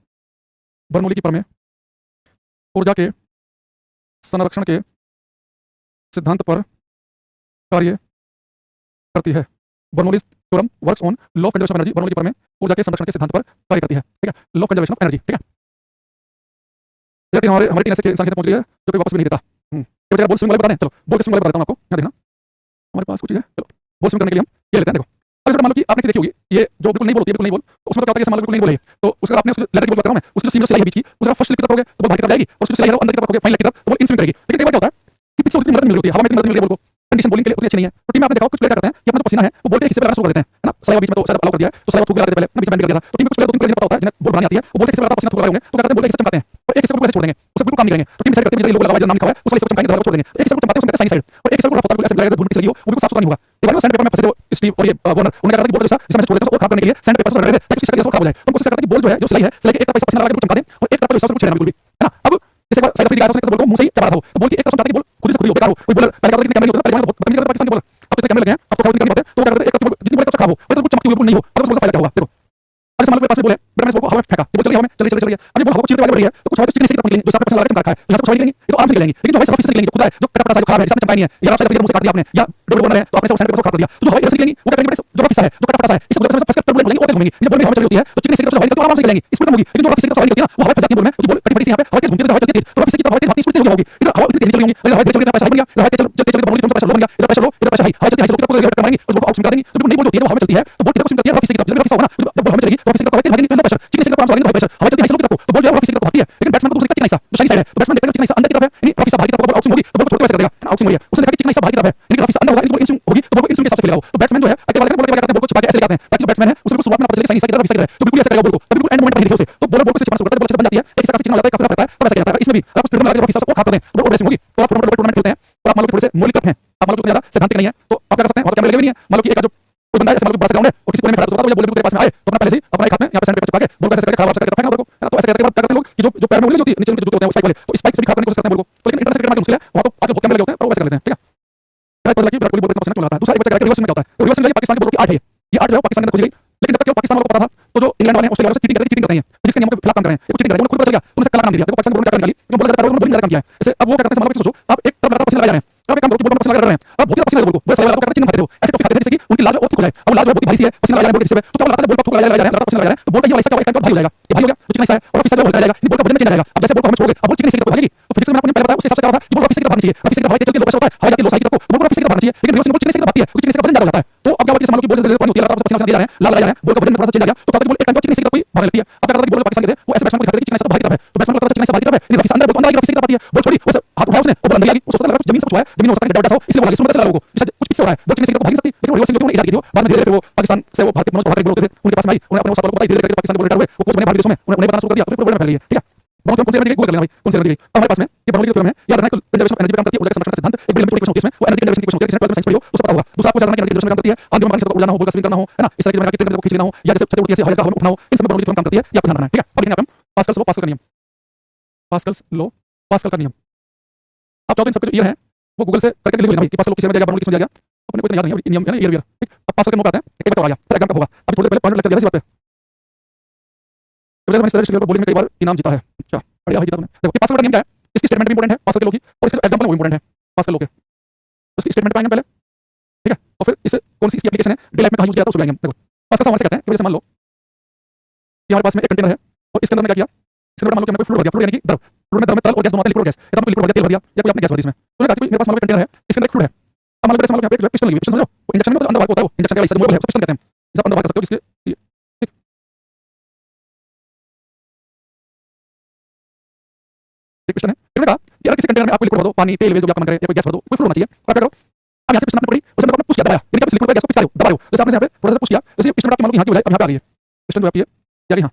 बर्नौली की प्रमेय ऊर्जा के संरक्षण के सिद्धांत पर कार्य करती है। Bernoulli theorem works on law of conservation of energy, Bernoulli की प्रमेय ऊर्जा के संरक्षण के सिद्धांत पर कार्य करती है, ठीक है। Law of conservation of energy, ठीक है। लेकिन हमारे टीम ऐसे के इंसान के पहुंच गई है जो कोई वापस भी नहीं देता। ये बेचारा बोल स्विंग वाले बता रहे हैं, चलो बोल के स्विंग वाले बता देता हूं आपको, यहां देखना। हमारे पास कुछ चीज़ है, चलो बोल करने के लिए हम ये लेते हैं। देखो अगर मान लो कि आपने चीज़ देखी होगी, ये जो बिल्कुल नहीं बोल होती है, बिल्कुल नहीं बोल, तो उसमें तो क्या होता है कि मान लो बिल्कुल नहीं बोले, तो उसका आपने उस लेटर की बोल कर रहा हूँ मैं, उसकी सिंगल सिलाई है बीच की, उसका फर्स्ट स्लिप की तरफ रखोगे तो वो बाहर की तरफ जाएगी, और उसकी सिलाई है अंदर की तरफ रखोगे फाइन की तरफ, तो वो इन स्विंग करेगी। लेकिन कई बार क्या होता है कि पिच से उतनी मदद नहीं मिल रही होती है, हवा में इतनी मदद नहीं मिल रही है बॉल को, कंडीशन बॉलिंग के लिए उतनी अच्छी नहीं है। तो टीम में आपने देखा कुछ प्लेयर करते हैं कि अपना जो पसीना है वो बॉल के हिस्से पे लगाना शुरू कर देते हैं, है ना, सलाइवा बीच में तो शायद अलाउ कर दिया है, तो सलाइवा थूक लगा देते पहले, बीच में बैंड कर दिया था। तो टीम में कुछ प्लेयर दो तीन प्लेयर जिन्हें पता होता है, जिन्हें बॉल बनानी आती है, वो बॉल के हिस्से पे लगातार पसीना थूक रहे होंगे, तो क्या करते हैं बॉल के हिस्से चमकाते हैं, और एक हिस्से को ऐसे छोड़ देंगे, उसे बिल्कुल काम नहीं करेंगे। तो टीम डिसाइड करती है ये लोग लगा हुआ है, नाम लिखा हुआ है, उस वाले हिस्से को चमकाएंगे, छोड़ देंगे। एक हिस्से को चमकाते हैं, उसमें कहते हैं सही साइड, और एक हिस्से को रफ होता है, बिल्कुल ऐसे लगाएगा धूल से लगी हो, वो बिल्कुल साफ सुथरा नहीं होगा। एक बार सैंड पेपर में फंसे थे स्टीव और ये वार्नर, उन्होंने कहा था कि बॉल जैसा जिसमें छोड़ देते हैं और खराब करने के लिए सैंड पेपर से रगड़ देते ताकि उसकी शक्ल खराब हो जाए। तो कोशिश करते हैं कि बॉल जो है, जो सिलाई है, सिलाई के एक तरफ पसीना लगा के चमका दें और एक तरफ हिस्सा को छेड़ना बिल्कुल भी, है ना। अब जैसे साइड फ्री दिखाया था उसने बॉल को मुंह से ही चबा रहा था, तो बॉल की एक तरफ चाहता है कि बॉल खुद से खुद ही हो, बेकार हो। कोई बॉलर पहले कहता था कि कैमरे नहीं होता, पहले बहुत बदतमीजी करता पाकिस्तान के बॉलर, अब तो कैमरे लगे हैं, अब तो फाउल नहीं पाते, तो क्या करते हैं एक तरफ जितनी बॉल खराब हो, मतलब कुछ चमकती हुई बॉल नहीं हो, अब उसको फायदा क्या होगा। देखो अगर मान लो मेरे पास बॉल है, मैंने इस बॉल को हवा में फेंका, ये बॉल चली हवा में, चली चली चली है, अब ये बॉल हवा को चीरते हुए बढ़ रही है, तो कुछ हवा तो चिकनी से पकड़ लेंगे, जो साफ पसंद लगा के चमका रखा है, यहाँ से कुछ लेंगे, ये तो आराम से लेंगे। लेकिन जो हवा से फिसल लेंगे खुदा है, जो कटा सा खराब है, जिसने चमकाई नहीं है, या आप साइड मुंह से काट दिया आपने, या डबल बॉल है तो आपने सैंड पेपर खराब कर दिया, तो जो हवा से लेंगे वो क्या करेंगे, जो फिसल है, जो कटा सा है, इस बॉल से फंस कर टर्बुलेंट लेंगे और घूमेंगे। जब बॉल में हवा चली होती है तो चिकनी से हवा तो आराम से लेंगे, स्पीड कम होगी। लेकिन जो फिसल होती है ना, वो हवा फंस जाती है बॉल में, तो बॉल कटी बड़ी सी यहाँ पे हवा तेज घूमती है, हवा तेज तो फिसल की तरफ हवा तेज स्पीड होगी, इधर हवा इतनी तेज चली होगी, इधर हवा तेज चल के पैसा हाई बन गया, हवा तेज चलते चलते बॉल की प्रेशर लो बन गया, इधर प्रेशर लो, इधर प्रेशर हाई, हवा चलती है हाई चलती है तो मारेंगे, उस बॉल को आउट स्विंग कर देंगे। तो नहीं बॉल होती है, वो हवा में चलती है, तो बॉल किधर को स्विंग करती है, हवा फिसल की तरफ, जब फिसल होगा ना, जब बॉल हवा में चलेगी तो फिसल की तरफ भागेंगे, पहले प्रेशर चिकनी से तरफ आराम से प्रेशर हवा चलती है हाई की तरफ, तो बॉल जो है वो फिसल की तरफ भागती है। लेकिन बैट्समैन को दूसरी चिकनी सा जो सही साइड है, तो बैट्समैन देखता है चिकनी सा अंदर की तरफ है, यानी रफी सा बाहर की तरफ बॉल आउट स्विंग होगी, तो बॉल को छोड़ के वैसे कर देगा, आउट स्विंग हो रही है, उसने देखा कि चिकनी सा बाहर की तरफ है, यानी रफी सा अंदर होगा, बॉल इन स्विंग होगी, तो बॉल को इन स्विंग के हिसाब से खेलेगा वो। तो बैट्समैन जो है अगले वाले बॉल के क्या करते हैं, बॉल को छिपा के ऐसे लगाते हैं ताकि जो बैट्समैन है उसे बिल्कुल शुरुआत में पता चले सही साइड की तरफ फिसल है, तो बिल्कुल ऐसे करेगा बॉल को, तब बिल्कुल एंड मोमेंट पर दिखे उसे, तो बॉलर बॉल को छिपाना शुरू करता है, बॉल अच्छे से बन जाती है, एक हिस्सा काफी चिकना हो जाता है, काफी रहता है, तो ऐसा कहता है। इसमें भी अगर कुछ फील्ड में लगा के रफी सा को खाते हैं तो बॉल रेसिंग होगी। तो आप टूर्नामेंट खेलते हैं और आप मान लो थोड़े से मौलिक हैं, आप मान लो ज्यादा सिद्धांतिक नहीं है, तो आप क्या कर सकते हैं, वहां कैमरे लगे भी नहीं है, मान लो कि एक जो कोई बंदा है, जैसे मान लो बड़ा सा ग्राउंड है और किसी कोने में खड़ा है, तो बॉल बिल्कुल तेरे पास में आए तो अपना पहले से ही अपना एक हाथ में यहाँ पे सैंड पेपर चिपका के बॉल को ऐसे करके खराब करके फेंकना बॉल को, है ना। तो ऐसे करके बाद क्या करते हैं लोग कि जो पैर में उंगली होती है, नीचे उनके जूते होते हैं स्पाइक वाले, तो स्पाइक से भी खराब करने की कोशिश करते हैं बॉल को। तो लेकिन इंटरनेशनल क्रिकेट में मुश्किल है, वहां तो आजकल बहुत कैमरे लगे होते हैं, पर वो वैसे कर लेते हैं, ठीक है। क्या पता लगी विराट कोहली बॉल इतना पसीना क्यों लगाता है। दूसरा एक बच्चा रिवर्स स्विंग में क्या होता है, तो रिवर्स स्विंग पाकिस्तान के बॉलर की आर्ट है, ये आर्ट जो है पाकिस्तान के अंदर खोजी गई, लेकिन जब तक पाकिस्तान वालों को पता था तो जो इंग्लैंड वाले हैं, ऑस्ट्रेलिया वाले चीटिंग करते हैं, जिसके नियमों के खिलाफ काम कर रहे हैं, ये चीटिंग कर रहे हैं, खुद पता चल गया, उनसे काला काम दे दिया। देखो पाकिस्तान को क्या निकाली, बॉल लगातार बॉलिंग लगातार काम किया है। जैसे अब वो क्या करते हैं, मान लो कि सोचो आप एक तरफ लगातार पसीना लगा रहे हैं, अब एक काम करो कि बॉल में पसीना लगा रहे हैं, अब बहुत ही पसीना लगा बॉल को, वो सही वाला को करते हैं, चिन्ह खाते थे, ऐसे टोपी खाते थे जैसे कि उनकी लाल और खुला है, अब लाल जो बहुत भारी सी है, पसीना लगा रहे हैं बॉल के हिस्से पे, तो क्या लगातार बॉल पर थूक लगा रहे हैं, लगातार पसीना लगा रहे हैं, तो बॉल का ये वाला हिस्सा भारी हो जाएगा, ये भारी हो गया, तो चिकना हिस्सा है और फिसल हल्का जाएगा, बॉल का वजन चेंज आएगा। अब जैसे बॉल को हम छोड़ोगे, अब बॉल चिकनी हिस्से की तरफ भागेगी, तो फिजिक्स में आपने पहले बताया उसके हिसाब से क्या होता है कि बॉल फिसल की तरफ भागनी चाहिए, फिसल की तरफ भागती चलती है, लो प्रेशर होता है, हवा जाती है लो साइड की तरफ, तो बॉल फिसल की तरफ भागनी चाहिए, लेकिन रिवर्स में चिकनी हिस्से की तरफ भागती है, क्योंकि चिकनी हिस्से का वजन ज्यादा हो जाता है। तो अब क्या होगा कि मान लो कि बॉल जल्दी पानी होती है, लगातार पसीना दे जा रहे हैं, लाल लगा जा रहे हैं, बॉल का वजन थोड़ा सा चेंज आ गया, तो क्या होता है कि बॉल एक टाइम पर चिकनी हिस्से की तरफ कोई भागने लगती है। अब क्या करता है कि बॉल पाकिस्तान के थे वो ऐसे बैट्समैन को दिखाते हैं कि चिकनी हिस्सा भारी तरफ है, तो बैट्समैन को पता चिकनी हिस्सा भारी तरफ है, लेकिन अंदर बॉल अंदर की तरफ आती है, बॉल छोड़ी वैसे हाथ उठाया उसने, वो बॉल अंदर आ गई, वो सोचता है जमीन से कुछ हुआ है, जमीन हो सकता है डेटा हो, इसलिए बॉल लगी, सुनता चला लोगों को जैसे कुछ पीछे हो रहा है, बॉल चिकनी हिस्से की तरफ भाग नहीं सकती, लेकिन रिवर्स में इधर की थी, बाद में धीरे-धीरे वो पाकिस्तान से वो भारतीय मनोज प्रभाकर बोल होते थे, उनके पास में आई, उन्हें अपने वो साथ बताई, धीरे-धीरे करके पाकिस्तान के बॉल रिटायर हुए, वो कोच बने भारतीय देशों में, उन्हें बताना शुरू कर दिया, तो फिर बॉल में फैल गई है, ठीक है। बहुत कौन से रन गूगल कर लेना भाई, कौन से रन गई हमारे पास में ये बर्नौली के में याद रखना कंजर्वेशन ऑफ एनर्जी पे काम करती है, ऊर्जा के संरक्षण का सिद्धांत एक बड़ी इक्वेशन होती है, इसमें वो एनर्जी कंजर्वेशन की इक्वेशन होती है, जिसने 12 साइंस पढ़ी हो उसको पता होगा। दूसरा आपको जानना है कि एनर्जी कंजर्वेशन में काम करती है, आगे में पानी से उड़ाना हो, बॉल का स्विंग करना हो, है ना, इस तरह की लगा के ट्रेन को खींच लेना हो, या जैसे छत उड़ती है हवा का हवा में उठना हो, इन सब में बर्नौली काम करती है, ये आपको ध्यान रखना है, ठीक है। अब लिखेंगे आप पास्कल्स लॉ, पास्कल का नियम, पास्कल्स लॉ, पास्कल का नियम। आप चाहो तो इन सब जो ईयर है वो गूगल से करके लिख लेना भाई कि पास्कल किस में जाएगा, बर्नौली किस में जाएगा, अपने को इतना याद नहीं है, नियम है ना ईयर, ठीक। अब पास्कल के नोट आते हैं, एक बार आ गया, फिर एग्जाम कब होगा, अभी थोड़ी देर पहले पॉइंट लेक्चर दिया इस बात पे, मैंने स्टेट लेवल पर बॉलिंग में कई बार इनाम जीता है। अच्छा बढ़िया, जीता तुमने। देखो पास्कल का नियम क्या है, इसकी स्टेटमेंट भी इंपॉर्टेंट है पास्कल के लॉ की, और इसका एग्जांपल वो इंपॉर्टेंट है पास्कल लॉ के, उसकी स्टेटमेंट पाएंगे पहले, ठीक है, और फिर इसे कौन सी इसकी एप्लीकेशन है डे लाइफ में कहाँ यूज किया था उसको जाएंगे। देखो पास्कल का से कहते हैं कि जैसे मान लो कि हमारे पास में एक कंटेनर है और इसके अंदर में क्या किया, इसके अंदर मान लो कि हमने कोई फ्लूइड भर दिया, फ्लूइड यानी कि द्रव, फ्लूइड में द्रव में तरल और गैस दोनों आते हैं, लिक्विड और गैस, या तो लिक्विड भर दिया, तेल भर दिया, या कोई आपने गैस भर दी इसमें, तो कहा कि मेरे पास मान लो कंटेनर है, इसके अंदर एक फ्लूइड है, अब मान लो जैसे मान लो यहाँ पे एक पिस्टन लगी हुई, पिस्टन समझो, वो इंजेक्शन में तो अंदर वाला होता है, वो इंजेक्शन का हिस्सा जो है उसको पिस्टन कहते हैं, जैसे आप अंदर कर सकते हो इसके, ठीक, एक पिस्टन है, फिर कहा कि अगर किसी कंटेनर में आपको लिक्विड भर दो, पानी तेल जो भी आप मन करे, या कोई गैस भर दो, कोई फ्लूइड होना चाहिए, आप क्या करो, अब यहाँ से पिस्टन आपने पड़ी, उसने आपने पुश किया, दबाया, यानी कि आप लिक्विड गैस को पिछला दबा रहे हो, जैसे आपने यहाँ पे थोड़ा सा पुश किया, जैसे पिस्टन आपकी मान लो यहाँ की बजाय अब यहाँ पे आ गई है, पिस्टन जो आपकी है या यहाँ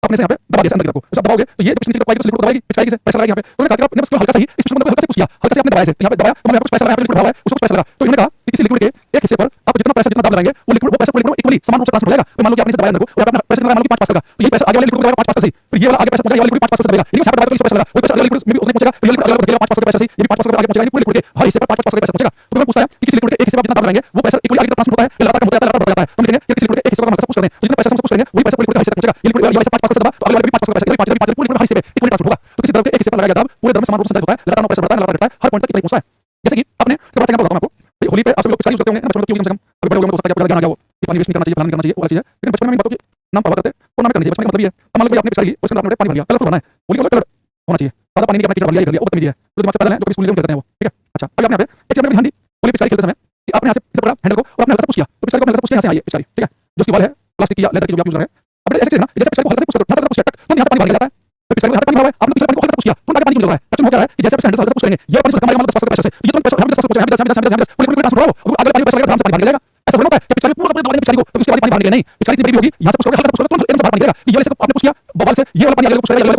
अपने से यहाँ पे दबा दिया अंदर की तरफ को, जब दबाओगे तो ये पिस्टन की तरफ लिक्विड दबाएगी, पिछाएगी से प्रेशर लगाएगी यहाँ पे, तो उन्होंने कहा कि आपने बस हल्का सा ही इस पिस्टन को हल्का से पुश किया, हल्का से आपने दबाया से यहाँ पे दबाया, तो यहाँ पे कुछ प्रेशर लगा, यहाँ पे लिक्विड भरा है उसको कुछ प्रेशर लगा, तो इन्होंने कहा कि किसी लिक्विड के एक हिस्से पर आप जितना प्रेशर जितना दबाव लगाएंगे वो लिक्विड वो प्रेशर को लिक्विड इक्वली समान रूप से ट्रांसफर हो जाएगा। तो मान लो कि आपने इसे दबाया अंदर को और आपने प्रेशर लगाया मान लो कि 5 पास्कल का, तो ये प्रेशर आगे वाले लिक्विड को लगाएगा 5 पास्कल से, फिर ये वाला आगे प्रेशर पहुंचेगा, ये वाला लिक्विड 5 पास्कल से दबाएगा, लेकिन यहाँ पे दबाया तो इस प्रेशर लगा, वो प्रेशर अगले लिक्विड में भी उतने पहुंचेगा, फिर ये लिक्विड अगले लिक्विड 5 पास्कल के प्रेशर से ये भी 5 पास्कल आगे पहुंचेगा, यानी पूरे लिक्विड के हर हिस्से पर 5 पास्कल का प्रेशर पहुंचेगा। तो मैं पूछता है कि किसी लिक्विड के एक हिस्से पर जितना दबाव लगाएंगे वो प्रेशर इक्वली आगे ट्रांसफर होता है या लगातार कम होता है, लगातार बढ़ता है, तो हम लिखेंगे कि किसी लिक्विड के एक हिस्से पर हम हल्का सा पुश कर दें, तो जितना प्रेशर हम पुश करेंगे वही प्रेशर पूरे लिक्विड का हिस्से तक पहुंचेगा, ये लिक्विड वाला 5 पास्कल से दबा तो अगले वाले भी 5 पास्कल का प्रेशर, 5 पूरे लिक्विड हर हिस्से पे इक्वली ट्रांसफर होगा। तो किसी द्रव के एक हिस्से पर लगाया गया दबाव पूरे द्रव में समान रूप से संचालित होता है, लगातार प्रेशर बढ़ता है, लगातार घटता है, हर पॉइंट तक इतना ही पहुंचता है। जैसे कि आपने इसके बाद एग्जांपल बताता हूं आपको, होली पे आप सभी लोग पिचकारी यूज करते होंगे, बचपन में क्यों कम से कम अभी बड़े हो गए तो हो सकता है कि आपको ज्ञान आ गया हो कि पानी वेस्ट नहीं करना चाहिए, प्लान नहीं करना चाहिए, वो वाली चीज है, लेकिन बचपन में बातों की नाम पावा करते तो नाम करनी चाहिए, बचपन का मतलब ये है। अब मान लो कि आपने पिचकारी ली उसके अंदर आपने पानी भर दिया, कलर बनाना है, होली को कलर होना चाहिए, ज्यादा पानी नहीं करना, कीचड़ भर लिया, ये कर लिया, वो बदतमीजी है, तो दिमाग से पता है जो कभी स्कूल में करते हैं वो, ठीक है। अच्छा अभी आपने यहाँ पे एक चीज में ध्यान दी, ये पिचकारी खेलते समय कि आपने यहाँ से पकड़ा हैंडल को और आपने हल्का सा पुश किया, तो पिचकारी को आपने हल्का सा पुश किया, यहाँ से आई है पिचकारी, ठीक है, जो उसकी बॉल है प्लास्टिक की या लेदर की जो भी आप यूज कर रहे हैं, अब ऐसे चीज ना जैसे पिचकारी को हल्का सा पुश करो, यहाँ से पुश किया, तो यहाँ से पानी बाहर निकल जाता है, तो पिचकारी को यहाँ तक पानी भरा हुआ है, आपने पिछले पानी को हल्का सा पुश किया, तो आगे पानी क्यों निकल रहा है, एक्चुअली हो क्या रहा है कि जैसे आप हैंडल से हल्का सा पुश करेंगे, ये पानी से कम आएगा, मतलब 10 प्रेशर से, ये तुरंत प्रेशर हम 10 प्रेशर, हम 10 पूरे ट्रांसफर हो, अब आगे पानी प्रेशर लगेगा, आराम से पानी बाहर निकलेगा, ऐसा थोड़ा होता है कि पिचकारी पूरा दबा देंगे पिचकारी को, तो उसके बाद पानी बाहर निकलेगा नहीं, पिचकारी इतनी बड़ी भी होगी, यहाँ से पुश करोगे, हल्का सा पुश करोगे, तुरंत एकदम से बाहर पानी निकलेगा, ये वाले से आपने पुश किया, बॉल से ये वाला पानी अगले को पुश करेगा,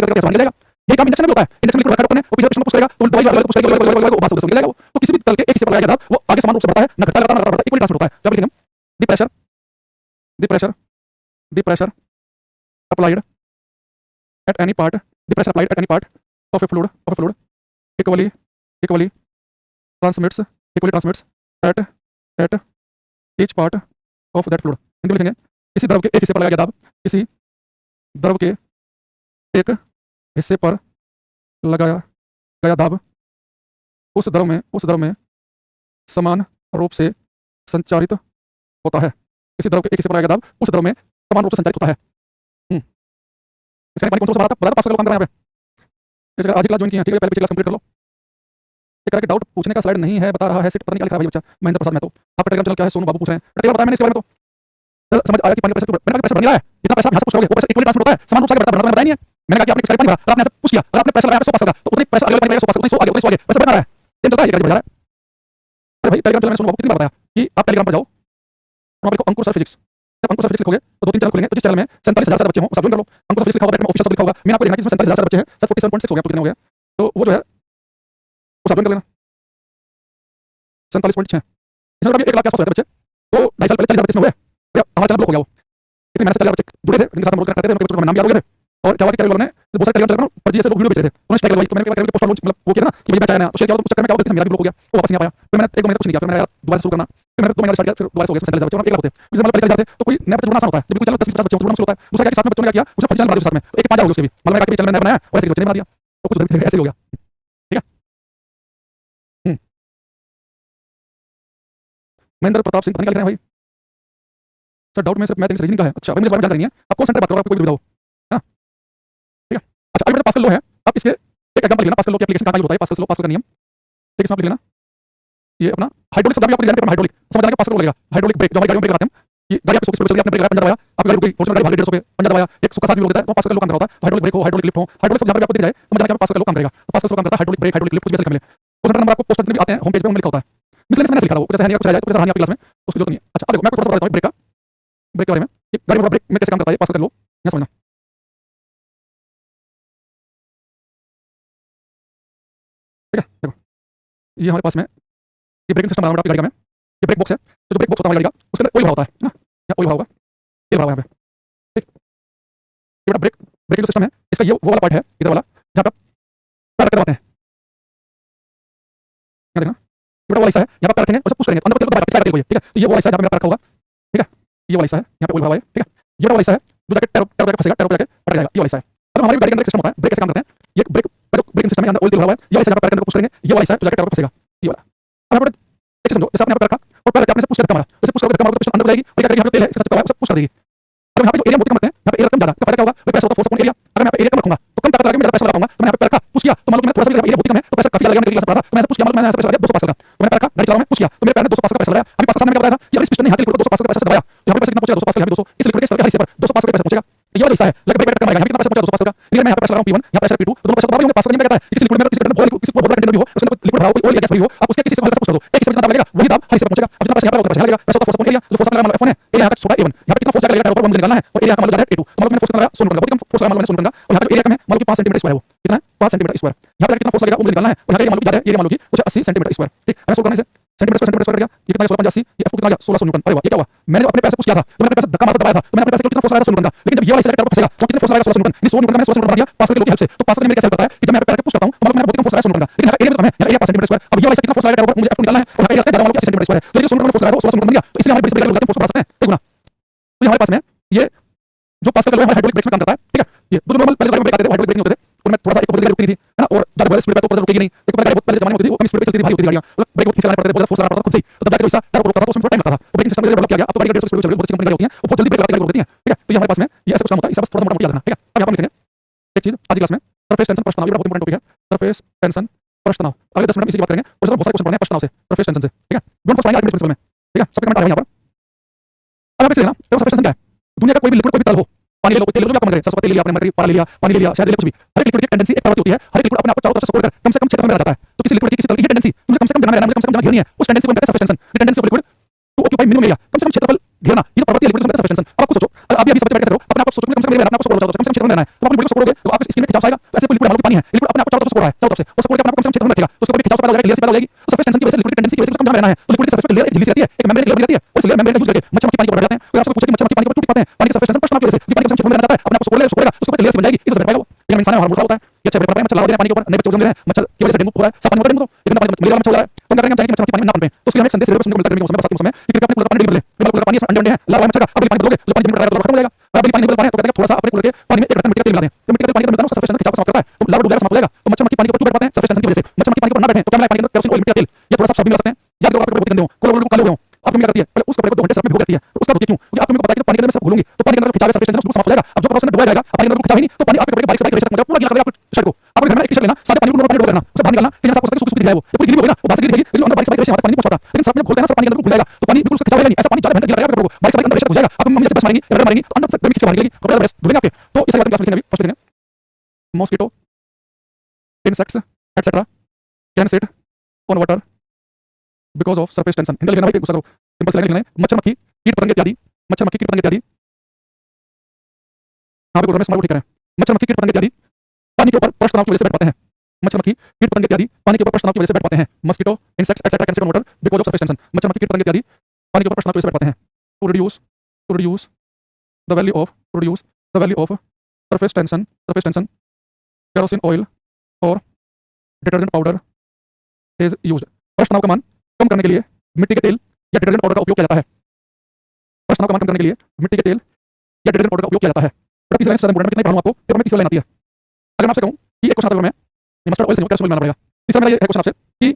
कैसे बाहर निकलेगा, ये काम इंजेक्शन में होता है, इंजेक्शन में रखा है और पीछे पुश करेगा, तो दवाई वाला पुश करेगा, वो बाहर से निकलेगा, तो किसी भी तल के एक हिस्से पर लगाया वो आगे समान रूप से बढ़ता है, ना घटता है, ना बढ़ता है, इक्वली ट्रांसफर होता है, क्या बोलेंगे हम, the pressure applied at any part, the pressure applied at any part of a fluid equally transmits at each part of that fluid. Hindi में लिखेंगे, किसी द्रव के एक हिस्से पर लगाया गया दाब, किसी द्रव के एक हिस्से पर लगाया गया दाब उस द्रव में समान रूप से संचारित होता है, किसी द्रव के एक हिस्से पर लगाया गया दाब उस द्रव में समान रूप से संचारित होता है। इसका पानी कौन सा बना था, बता पास कर लो, काम कर रहे हैं यहाँ पे, ये आज की क्लास ज्वाइन की है, ठीक है, पहले पिछली क्लास कंप्लीट कर लो। एक तरह के डाउट पूछने का स्लाइड नहीं है, बता रहा है सिर्फ, पता नहीं क्या लिखा है भाई बच्चा, महेंद्र प्रसाद महतो, आपका टेलीग्राम चैनल क्या है, सोनू बाबू पूछ रहे हैं, टेलीग्राम बताया मैंने इसके बारे में, तो समझ आया कि पानी का प्रेशर, मैंने कहा प्रेशर बन रहा है, जितना प्रेशर आप यहाँ से पुश करोगे वो प्रेशर इक्वली ट्रांसफर होता है, समान रूप से आगे बढ़ता है, बताया नहीं है, मैंने कहा कि आपने पिचकारी पानी भरा और आपने ऐसे पुश किया, अगर आपने प्रेशर लगाया 100 पास होगा, तो उतनी प्रेशर आगे पानी लगेगा 100 पास, उतनी 100 आगे प्रेशर बना रहा है, टेंशन चलता है, ये बढ़ रहा है। अरे भाई टेलीग्राम चैनल में सोनू बाबू कितनी बार बताया कि आप टेलीग्राम पर जाओ, वहाँ पर लिखो अंकुर सर फिजिक्स, जब अंकुर सर फिजिक्स लिखोगे तो 2-3 चैनल खुलेंगे, तो जिस चैनल में 47,000 बच्चे हों सब ज्वाइन कर लो, अंकुर सर फिजिक्स लिखा होगा, ऑफिशियल शब्द लिखा होगा, मैंने आपको देखना कि इसमें 47,000 बच्चे हैं, सर 47.6 हो गया, कितने हो गया, तो वो जो है वो सब ज्वाइन कर लेना, 47.6 इसमें कभी 1 लाख के आसपास होते बच्चे, तो 2.5 साल पहले 40,000 बच्चे हो गए, हमारा चैनल ब्लॉक हो गया वो, इतनी मेहनत से 40,000 बच्चे जुड़े थे, जिनके साथ हम लोग करते थे, उनके नाम याद हो गए थे, और क्या हुआ कि लोगों ने बहुत सारे टेलीग्राम चैनल पर जैसे लोग वीडियो भेज रहे थे, उन्होंने टैग लगवाई, तो मैंने क्या पोस्ट लॉन्च मतलब वो किया ना कि भाई बैच आया ना, तो शेयर किया, तो उस चक्कर में क्या हुआ कि मेरा भी ब्लॉक हो गया, वो वापस नहीं आ पाया, फिर मैंने 1-2 महीने कुछ नहीं किया, फिर मैंने यार दोबारा शुरू करना, फिर मैंने 2 महीने स्टार्ट किया, फिर दोबारा हो गया 47,000 बच्चे, 1 लाख होते, क्योंकि मतलब पहले जाते तो कोई नया बच्चा जुड़ना आसान होता है, जब कोई चैनल 10-50 बच्चे जुड़ना मुश्किल होता है, दूसरा क्या कि साथ में बच्चों ने क्या किया, उसने चैनल बना दिया साथ में, एक 5 हो गया उसके भी, मतलब मैंने कहा कि चैनल नया बनाया और ऐसे बच्चे ने बना दिया, तो कुछ ऐसे ही हो गया, ठीक है। महेंद्र प्रताप सिंह पता नहीं क्या लिख रहे हैं भाई, सर डाउट में सिर्फ मैथ रीजनिंग का है, अच्छा भाई मुझे इस बारे में जानकारी नहीं है, आप कौन सेंटर बात करो, आपको कोई दुविधा हो, है ना, ठीक है। अच्छा अभी पास्कल लॉ है, अब इसके एक एग्जांपल लेना, पास्कल लॉ की एप्लीकेशन कहाँ यूज होता है, पास्कल का नियम, ठीक है, इसमें आप लिख लेना, ये अपना हाइड्रोलिक शब्द भी आपको डिजाइन पेपर में हाइड्रोलिक समझ आएगा, पास्कल लगेगा, हाइड्रोलिक ब्रेक, जो हमारी गाड़ियों में ब्रेक लगाते हैं, ये गाड़ी आपको स्पीड चल रही है, आपने ब्रेक लगाया, पंजा दबाया, आपकी गाड़ी रुक गई, फोर्स में गाड़ी भाग गई 150 पे, पंजा दबाया, एक सूखा साथ भी रोक देता है, तो पास्कल का काम कर रहा होता है, हाइड्रोलिक ब्रेक हो, हाइड्रोलिक लिफ्ट हो, हाइड्रोलिक शब्द यहाँ पे आपको दिख जाए, समझ आएगा पास्कल का काम करेगा, तो पास्कल का काम करता है हाइड्रोलिक ब्रेक, हाइड्रोलिक लिफ्ट, कुछ भी ऐसे लिख मिले, क्वेश्चन नंबर आपको पोस्ट करने भी आते हैं, होम पेज पे उनमें लिखा होता है, मिसलेनियस मैंने लिखा था वो, जैसे है कुछ आ जाए तो जैसे हानि आपकी क्लास में उसकी जरूरत नहीं है। अच्छा अब देखो मैं आपको थोड़ा सा बता देता हूँ ब्रेक के बारे में, कि गाड़ी में ब्रेक में कैसे काम करता है, पास्कल का लॉ यहाँ समझना, ठीक है। देखो ये हमारे पास में ये ब्रेकिंग सिस्टम बना हुआ है आपकी गाड़ी का में, ये ब्रेक बॉक्स है, तो जो ब्रेक बॉक्स होता है हमारी गाड़ी का उसके अंदर ऑयल भरा होता है ना, यहाँ ऑयल भरा होगा, ये भरा हुआ है यहाँ पे, ठीक, ये बड़ा ब्रेकिंग सिस्टम है, इसका ये वो वाला पार्ट है इधर वाला जहाँ पे पैर रखते हैं, यहाँ देखना ये बड़ा वाला हिस्सा है, यहाँ पे पैर रखेंगे और सब पुश करेंगे, अंदर को तेल को दबाएगा, ठीक है, तो ये वाला हिस्सा है जहाँ पे मेरा पैर रखा होगा, ठीक है, ये वाला हिस्सा है यहाँ पे ऑयल भरा हुआ है, ठीक है, ये बड़ा वाला हिस्सा है जो जाके टैरो टैरो जाके फंसेगा, टैरो जाके पकड़ जाएगा, ये वाला हिस्सा है। अब हमारी गाड़ी के अंदर एक सिस्टम होता है, ब्रेक कैसे काम करते हैं, ये ब्रेकिंग सिस्टम है, अंदर ऑयल तेल भरा हुआ है, ये वाला हिस्सा जहाँ पे पैर के अंदर पुश करेंगे, ये वाला हिस्सा है जो जाके टैरो पे फंसेगा, ये वाला। अब यहाँ पर एक चीज समझो, जैसे आपने यहाँ पे पैर रखा और पैर रख के आपने पुश कर धक्का मारा, जैसे पुश करोगे धक्का मारोगे तो पिस्टन अंदर जाएगी और क्या करेगी, यहाँ पे तेल है इसका चक्कर है, सब पुश कर देगी। अब यहाँ पे जो एरिया बहुत कम रखते हैं, यहाँ पे एरिया कम ज्यादा, इसका फायदा क्या होगा, प्रेशर होता है फोर्स अपॉन एरिया, अगर मैं यहाँ पे एरिया कम रखूंगा तो कम ताकत लगा के मैं प्रेशर लगा पाऊंगा, तो मैं यहाँ पे पैर रखा पुश किया तो मान लो कि मैं थोड़ा सा एरिया बहुत कम है तो प्रेशर काफी ज्यादा लगेगा, निकल सकता था, तो मैं पुश किया, मतलब मैंने यहाँ से प्रेशर लगा 200 पास्कल का, तो मैंने पैर रखा गाड़ी चला रहा हूं पुश किया तो मेरे पैर ने 200 पास्कल का प्रेशर लगाया, अभी पास सामने क्या बताया था कि अगर इस पिस्टन ने यहाँ के लिक्विड को 200 पास्कल का प्रेशर दबाया तो यहाँ पे प्रेशर कितना पहुंचेगा 200 पास्कल, यहाँ पे 200, इस लिक्विड के सर के हिस्से पर 200 पास्कल का प्रेशर पहुंचेगा, ये वाला हिस्सा है लगे ब्रेक करना, यहाँ पे कितना प्रेशर पहुंचेगा 200 पास्कल का, लेकिन मैं यहाँ पे प्रेशर लगा रहा हूं P1, यहाँ प्रेशर P2, तो दोनों प्रेशर बराबर होंगे, पास्कल में कहता है किसी लिक्विड में किसी बोतल कंटेनर भी हो उसके अंदर लिक्विड भरा हो, कोई ऑयल या गैस भरी हो, आप उसके किसी से हल्का सा पुश कर दो, एक हिस्से में जितना दाब लगेगा वही दाब हर हिस्से पर पहुंचेगा, अब जितना प्रेशर यहाँ पर प्रेशर लगेगा प्रेशर फोर्स अपॉन एरिया, जो फोर्स लगा मतलब F1 है, एरिया यहाँ का छोटा A1, यहाँ पे कितना फोर्स लगेगा टैरो पर मुझे निकालना है और एरिया का मान लो है A2, तो मतलब मैंने फोर्स कितना लगाया 100 न्यूटन का, बहुत कम फोर्स लगा मान लो मैंने 100 न्यूटन का, और यहाँ पे एरिया कम है मान लो कि 5 सेंटीमीटर स्क्वायर है, वो कितना है 5 सेंटीमीटर स्क्वायर, यहाँ पे कितना फोर्स लगेगा वो मुझे निकालना है, और यहाँ का एरिया मान लो ज्यादा है, एरिया मान लो कि कुछ 80 सेंटीमीटर स्क्वायर, ठीक, मैं सोल्व करने से सेंटीमीटर स्क्वायर गया, ये कितना है 16 80, ये F को कितना आ गया 1600 न्यूटन, अरे वाह ये क्या हुआ, मैंने अपने पैर से पुश किया था, तो मैंने अपने पैर से धक्का मारकर दबाया था, तो मैंने अपने पैर से कितना फोर्स लगाया 100 न्यूटन का, लेकिन जब ये वाला हिस्सा टैरो पर फंसेगा तो कितने फोर्स लगाएगा 1600 न्यूटन, नहीं 100 न्यूटन का मैंने 1600 न्यूटन बना दिया पास्कल के लॉ की हेल्प से, तो पास्कल ने मेरे कैसे बताया कि जब मैं पैर के पुश करता हूं तो मतलब मैंने बहुत कम फोर्स लगाया 100 न्यूटन का, लेकिन यहाँ एरिया में तो कम है, यहाँ एरिया 5 सेंटीमीटर स्क्वायर, अब ये वाला हिस्सा कितना फोर्स लगाएगा टैरो पर मुझे F को निकालना है, और यहाँ एरिया ज्यादा मान लो 80 सेंटीमीटर स्क्वायर है, तो ये 100 न्यूटन का फोर्स लगाया तो 1600 न्यूटन बन गया, तो इसलिए हमारे ब्रिज ब्रेक लगाते हैं फोर्स बढ़ा सकते हैं, ठीक है ना। तो ये हमारे पास में ये जो पास्कल का लॉ है हाइड्रोलिक ब्रेक्स में काम करता है, ठीक है, ये दो नॉर्मल पहले गाड़ी में ब्रेक आते थे हाइड्रोलिक ब्रेक नहीं होते थे, और मैं थोड़ा सा एक ऊपर रुकती थी, है ना, और ज्यादा बड़े स्पीड पे तो ऊपर रुकेगी नहीं, एक ऊपर गाड़ी बहुत पहले जमाने में होती थी वो कम स्पीड पे चलती थी, भारी होती थी गाड़ियां, ब्रेक बहुत खींचना पड़ता था, बहुत फोर्स लगाना पड़ता था खुद से, तो तब जाके जो हिस्सा टैरो को रोकता था तो उसमें थोड़ा टाइम लगता था, तो ब्रेकिंग सिस्टम डेवलप किया गया, अब तो गाड़ी 150 स्पीड पे चल रही है, बहुत अच्छी कंपनी गाड़ी होती है, वो बहुत जल्दी ब्रेक लगाती है, ठीक है, तो ये हमारे पास में ये ऐसा कुछ काम होता है, इसे बस थोड़ा सा मोटा मोटा याद रखना, ठीक है। अब यहाँ पर लिखेंगे एक चीज आज की क्लास में सरफेस टेंशन प्रश्न, ये बड़ा बहुत इंपॉर्टेंट टॉपिक है, सरफेस टेंशन प्रश्न तनाव। अगले 10 मिनट में इसी की बात करेंगे और बहुत सारे क्वेश्चन पढ़ने हैं प्रश्न तनाव से, सरफेस टेंशन से, ठीक है। डोंट फॉरगेट आर्गुमेंट प्रिंसिपल में, ठीक है। सबके कमेंट आ रहे हैं यहाँ पर। अब आप देखिए ना, देखो सरफेस टेंशन क्या है? दुनिया का कोई भी लिक्विड, कोई भी तरल हो, पानी ले लो, कोई तेल ले लो, क्या कम करे, सरसों का तेल ले लिया आपने, मरकरी पारा ले लिया, पानी ले लिया, शहद ले लिया, कुछ भी, हर एक लिक्विड की टेंडेंसी एक प्रवृत्ति होती है, हर एक लिक्विड अपने आप को चारों तरफ से सपोर्ट कर कम से कम क्षेत्रफल में रह जाता है। तो किसी लिक्विड की किसी तरल की ये टेंडेंसी मुझे कम से कम जगह में रहना है, मुझे कम से कम जगह घेरनी है, उस टेंडेंसी को हम कहते हैं surface tension. The tendency of liquid to occupy minimum area, कम से कम क्षेत्रफल घेरना, ये तो प्रवृत्ति है लिक्विड को सरफेस टेंशन। अब आपको सोचो, अभी अभी सब कैसे करो, अपने आप को सोचो कम से कम मेरे अपने आप को सपोर्ट कम से कम क्षेत्रफल में रहना है, तो अपने लिक्विड को सपोर्ट करोगे तो आपको स्किन में खिंचाव आएगा। ऐसे कोई लिक्विड हमारे पानी है, लिक्विड अपने आप को चारों तरफ सपोर्ट है, चारों तरफ से वो सपोर्ट के अपने आप को कम से कम क्षेत्रफल में रखेगा, तो उसके ऊपर खिंचाव पैदा हो जाएगा, लेयर पैदा हो जाएगी। तो सरफेस टेंशन की वजह से लिक्विड की टेंडेंसी की वजह से कम जगह में रहना है, तो लिक्विड की सरफेस पे लेयर एक झिल्ली सी रहती है, एक मेम्ब्रेन की लेयर रहती है, उस लेयर मेम्ब्रेन का यूज करके मच्छर पानी को बढ़ जाते हैं। कोई आपसे पूछे कि मच्छर पानी को टूट पाते हैं, पानी की सरफेस टेंशन प्रश्न की वजह से, क्योंकि पानी के क्षेत्रफल में रहना चाहता है, अपने आप को सपोर्ट लेगा, उसके ऊपर लेयर से बन जाएगी, इससे बैठ पाएगा वो। लेकिन इंसान है हमारा होता है, ये अच्छा बैठ पाएगा, मच्छर लावा दे रहे हैं पानी के ऊपर, नए बच्चे जन्म ले रहे हैं, मच्छर की वजह से डेंगू हो रहा है, सब पानी में डेंगू, लेकिन पानी मलेरिया मच्छर हो रहा है, तो हम करेंगे हम चाहेंगे मच्छर पानी में ना पनपे। तो उसके लिए हमें संदेश सुनने को मिलता है गर्मी के मौसम में, बरसात के मौसम में, कि कृपया अपने कूलर का पानी बदले, कूलर का पानी अंडे अंडे हैं, लावा है मच्छर का, अब पानी बदलोगे तो पानी जमीन पर रहेगा तो खत्म हो जाएगा। अब पानी बदल पा रहे हैं तो कहते हैं थोड़ा सा अपने कूलर के पानी में एक बर्तन मिट्टी का तेल मिला दें, तो मिट्टी का तेल पानी के अंदर मिलाना सरफेस टेंशन खिंचाव समाप्त करता है, तो लावा डूब जाएगा, समाप्त हो जाएगा। तो मच्छर मक्खी पानी के ऊपर क्यों बैठ पाते हैं? सरफेस टेंशन की वजह से। मच्छर मक्खी पानी के ऊपर ना बैठे तो क्या मिला पानी के अंदर? केरोसिन ऑयल, मिट्टी का तेल, ये थोड़ा सा सब भी मिला सकते हैं। याद करो, आपके कपड़े गंदे हो, कूलर काले हो गए हो, आप क्या करती है? पहले उस कपड़े को 2 घंटे सर्फ में भिगो देती है, तो उसका धोती क्यों? क्योंकि आपको पता है कि पानी के अंदर मैं सब घोलूंगी तो पानी के अंदर खिंचाव सरफेस टेंशन समाप्त हो जाएगा। अब जो प्रोसेस में डुबाया जाएगा, पानी के अंदर खिंचाव ही नहीं, तो पानी आपके कपड़े के बारीक से बारीक रेशा तक पूरा गीला कर देगा आपकी शर्ट को। आपके घर में एक टी-शर्ट लेना, सारे पानी को नॉर्मल पानी डुबो देना, उसे बाहर निकालना, फिर आपको सूखी सूखी दिखाएगा, वो पूरी गीली होगी ना, वो बाहर से गीली दिखेगी, लेकिन अंदर बारीक से बारीक रेशा पानी नहीं पहुंचता। लेकिन सर्फ में घोलते हैं ना, सब पानी के अंदर घुल जाएगा, तो पानी बिल्कुल खिंचाव नहीं, ऐसा पानी 4 घंटे गीला रहेगा आपके कपड़ों को, बारीक से बारीक अंदर रेशा घुल जाएगा। आप मम्मी से बस मारेंगी, रगड़ मारेंगी, तो अंदर से गर्मी खींच के बाहर निकलेगी, कपड़े बस धुलेंगे आपके। तो इसे क्लास में लिखेंगे अभी, फर्स्ट लिखेंगे mosquito, insects etc can sit on water because of surface tension। Hindi लिखना भाई, गुस्सा करो, सिंपल से लिखना है, मच्छर मक्खी कीट पतंगे इत्यादि, मच्छर मक्खी कीट पतंगे इत्यादि, यहाँ पे बोल रहे हैं स्मॉल ठीक करें, मच्छर मक्खी कीट पतंगे इत्यादि पानी के ऊपर प्रश्न तनाव की वजह से बैठ पाते हैं। मच्छर मक्खी कीट पतंगे इत्यादि पानी के ऊपर प्रश्न तनाव की वजह से बैठ पाते हैं। Mosquito insects etcetera can sit on water because of surface tension. मच्छर मक्खी कीट पतंगे इत्यादि पानी के ऊपर प्रश्न तनाव की वजह से बैठ पाते हैं। To reduce the value of surface tension kerosene oil और डिटर्जेंट पाउडर इज यूज्ड। प्रश्न तनाव का मान कम करने के लिए मिट्टी के तेल या डिटर्जेंट पाउडर का उपयोग किया जाता है। प्रश्न तनाव का मान कम करने के लिए मिट्टी के तेल या डिटर्जेंट पाउडर का उपयोग किया जाता है। बड़ा तीसरा लाइन इंपॉर्टेंट, मैं कितना पढ़ाऊं आपको, पेपर में तीसरी लाइन आती है। अगर मैं आपसे कहूं कि एक क्वेश्चन आता है, मैं ये मस्टर्ड ऑयल से कैसे बनाना पड़ेगा। तीसरा मेरा ये है क्वेश्चन आपसे कि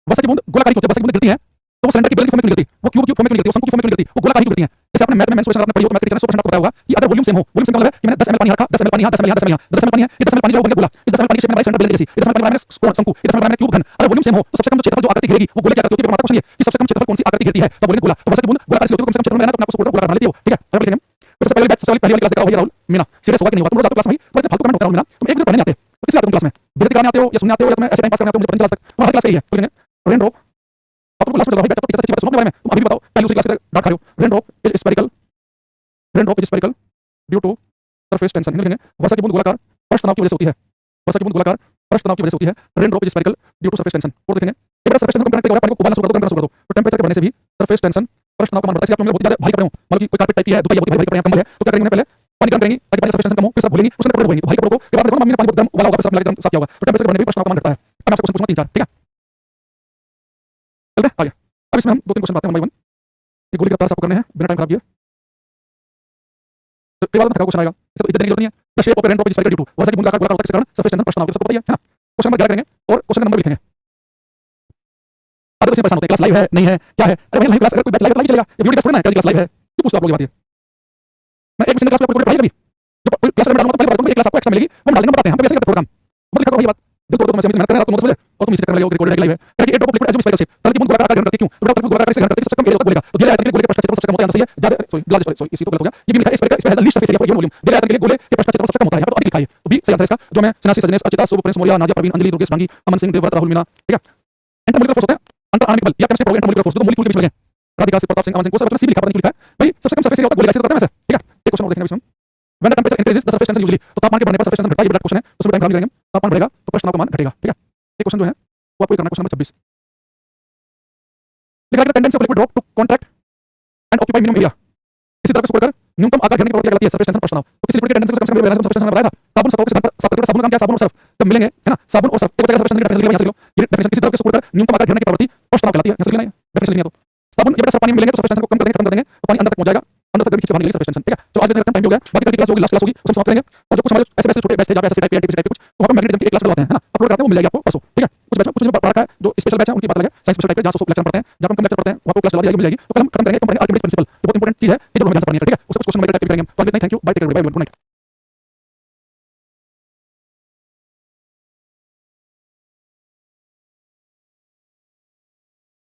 वर्षा की बूंद गोलाकार होती है, वर्षा की बूंद गिरती है तो वो सिलेंडर की बेल की फॉर्म में क्यों गिरती है, वो क्यूब की फॉर्म में क्यों गिरती है, वो शंकु की फॉर्म में क्यों गिरती है, वो गोलाकार क्यों गिरती है। जैसे आपने मैथ में मेंस्ट्रुएशन आपने पढ़ी हो, मैथ के टीचर ने 100% आपको बताया होगा कि अगर वॉल्यूम सेम हो, वॉल्यूम सेम का मतलब है कि मैंने 10 ml पानी रखा, 10 ml पानी यहाँ, 10 ml यहाँ, 10 ml यहाँ, 10 ml पानी है, ये 10 ml पानी जो बन गया गोला, इस 10 ml पानी की शेप में सेंटर बेल जैसी, ये 10 ml पानी में शंकु, ये 10 ml पानी में क्यूब घन। अगर वॉल्यूम सेम हो तो सबसे कम जो क्षेत्रफल जो आकृति घेरेगी वो गोले की आकृति होती है। हमारा क्वेश्चन ये कि सबसे कम क्षेत्रफल कौन सी आकृति घेरती है, तो बोलेंगे गोला। तो वर्षा की बूंद गोलाकार होती है, कम से कम क्षेत्रफल में रहना तो अपने आपको गोला बना लेती है, ठीक है। अब लिखेंगे सबसे पहले बैच, सबसे पहली क्लास देखा होगा राहुल मीना, सीरियस होगा कि नहीं होगा, तुम रोज आते हो क्लास में, तो फालतू कमेंट होता है मीना, तुम एक भी पढ़ने आते हो, तो किस लिए आते हो क्लास में, बेइज्जती कराने आते हो या सुनने आते हो या तुम्हें ऐसे टाइम पास करने आते हो, मुझे पता नहीं चला तक तुम्हारी क्लास यही है। तो लिखेंगे रेन ड्रॉप, आपको लास्ट में चला भाई बैच टीचर अच्छी बात सुनो अपने बारे में, तुम अभी भी बताओ पहले उसी क्लास से डांट खा रहे हो। Rain drop is spherical due to surface tension. लिखेंगे वर्षा की बूंद गोलाकार प्रश्न तनाव की वजह से होती है, वर्षा की बूंद गोलाकार प्रश्न तनाव की वजह से होती है। Rain drop is spherical due to surface tension. और देखेंगे एक बार सरफेस टेंशन कम करने के बाद पानी को उबालना शुरू कर दो, गर्म करना शुरू कर दो, तो टेंपरेचर के बढ़ने से भी सरफेस टेंशन प्रश्न तनाव का मान बढ़ता है। आप बहुत ज्यादा भाई कपड़े हो, मतलब कि कोई कारपेट टाइप की है, दुबई बहुत भाई कपड़े हैं, कंबल है, तो क्या करेंगे पहले पानी गर्म करेंगे ताकि पानी सरफेस टेंशन कम हो, फिर सब भूलेंगे, उसने कपड़े धोएंगे, तो भाई कपड़ों को के बाद देखो मम्मी ने पानी को गर्म उबाला होगा, फिर सब लगा साफ किया होगा, तो टेंपरेचर बढ़ने भी प्रश्न का मान बढ़ता है। अब मैं आपसे क्वेश्चन पूछूंगा 3-4, ठीक है। चलते हैं आगे। अब इसमें हम 2-3 क्वेश्चन आते हैं 1 बाय 1। ये गोली का तार आपको करने हैं बिना टाइम खराब किए, तो कई बार थका क्वेश्चन आएगा, इसको इतने की जरूरत नहीं है। The shape of rain drop is spherical due to वर्षा की बूंद गोलाकार होता है, किस कारण सरफेस टेंशन प्रश्न आपको सबको पता ही है ना। क्वेश्चन नंबर 11 करेंगे और क्वेश्चन नंबर लिखेंगे। अब इसमें परेशान होते हैं क्लास लाइव है नहीं है क्या है, अरे भाई लाइव क्लास, अगर कोई बैच लाइव चलेगा, ये वीडियो टेस्ट करना है, क्या क्लास लाइव है, ये पूछो आप लोग। ये बात है मैं एक सिंगल क्लास में आपको पढ़ाई कभी जो क्लास में डालूंगा तो पहले बताऊंगा, एक क्लास आपको एक्स्ट्रा मिलेगी, हम डालेंगे, बताते हैं हम कैसे करते हैं प्रोग्राम, मतलब लिखा करो ये बात दिल तोड़ दो, मैं समझ मेहनत कर रहा हूं, तुम समझ और तुम इसी चक्कर में लगे हो, रिकॉर्डेड लाइव है कि एक drop liquid as spherical shape तल की बूंद गोलाकार आकार करती है, क्यों तो तल की गोलाकार से करती है, सबसे कम एरिया तक बोलेगा, तो दिया जाता है कि गोले के प्रश्न क्षेत्रफल सबसे कम होता है, आंसर सही है ज्यादा सॉरी इसी तो गलत हो गया, ये भी लिखा है स्फेरिकल, इसमें है least surface area for given volume, दिया जाता है कि गोले के प्रश्न क्षेत्रफल सबसे कम होता है, यहाँ पर लिखा है, तो भी सही आंसर इसका जो मैं सिनासी सजनेश अचिता शुभ प्रिंस मोरिया नाजिया परवीन अंजलि दुर्गेश भांगी अमन सिंह देवव्रत राहुल मीना, ठीक है। इंटरमोलिकुलर फोर्स होते हैं अंतर आणविक बल या केमिस्ट्री प्रोग्राम इंटरमोलिकुलर फोर्स, तो मोलिक्यूल के बीच लगे राधिका प्रताप सिंह अमन सिंह को सब सी लिखा, पता नहीं लिखा है भाई, सबसे कम सरफेस एरिया होता है गोले का, करते हैं वैसे, ठीक है। एक क्वेश्चन और देखेंगे इसमें, when the temperature increases the surface tension usually, तो तापमान के बढ़ने पर सरफेस टेंशन घटता है, ये बड़ा क्वेश्चन है, उसमें टाइम खराब नहीं करेंगे, तापमान बढ़ेगा तो प्रश्न का मान घटेगा, ठीक है। एक क्वेश्चन जो है वो आपको करना है, क्वेश्चन नंबर 26 लिखा है tendency of liquid drop to contract and occupy minimum area, इसी तरह से सपोर्ट कर न्यूनतम आकार घेरने की प्रक्रिया कहलाती है सरफेस टेंशन प्रश्न। तो किसी लिक्विड की टेंडेंसी को कम से कम रहना सरफेस टेंशन में बताया था, साबुन सतहों के स्थान पर साफ करके, साबुन का काम क्या है, साबुन और सर्फ जब मिलेंगे है ना, साबुन और सर्फ एक बचेगा सरफेस टेंशन की डेफिनेशन लिखा, यहाँ से लो ये डेफिनेशन किसी तरह से सपोर्ट कर न्यूनतम आकार घेरने की प्रवृत्ति प्रश्न कहलाती है, यहाँ से लिखना है डेफिनेशन लिखनी है। तो साबुन ये बेटा सब पानी में मिलेंगे तो सरफेस टेंशन को कम कर देंगे, खत्म कर देंगे, तो पानी अंदर तक पहुंच जाएगा, अंदर तक गर्मी खींच के बाहर निकलेगी सरफेस टेंशन, ठीक है। तो आज टाइम हो गया, बाकी कल की क्लास होगी, लास्ट क्लास होगी, उसमें समाप्त करेंगे। और जो कुछ हमारे ऐसे वैसे छोटे बैच थे जहाँ पे ऐसे टाइप के एंटीपी टाइप के कुछ, तो वहाँ पे मैग्नेटिज्म की एक क्लास करवाते हैं, है ना, अपलोड करते हैं, वो मिल जाएगी आपको परसों, ठीक है। कुछ बैच में कुछ जो पढ़ा है जो स्पेशल बैच है उनकी बात अलग है, साइंस स्पेशल टाइप के जहाँ 100 लेक्चर पढ़ते हैं, जहाँ हम कम लेक्चर पढ़ते हैं वहाँ को क्लास चला दी जाएगी, मिल जाएगी। तो कल हम खत्म करेंगे, तो पढ़ेंगे आर्किमिडीज प्रिंसिपल, जो बहुत इंपॉर्टेंट चीज है, ये जो हमें जानना पड़नी है, ठीक है। उससे कुछ क्वेश्चन टाइप करेंगे, तो thank you, bye, take care, bye, good night.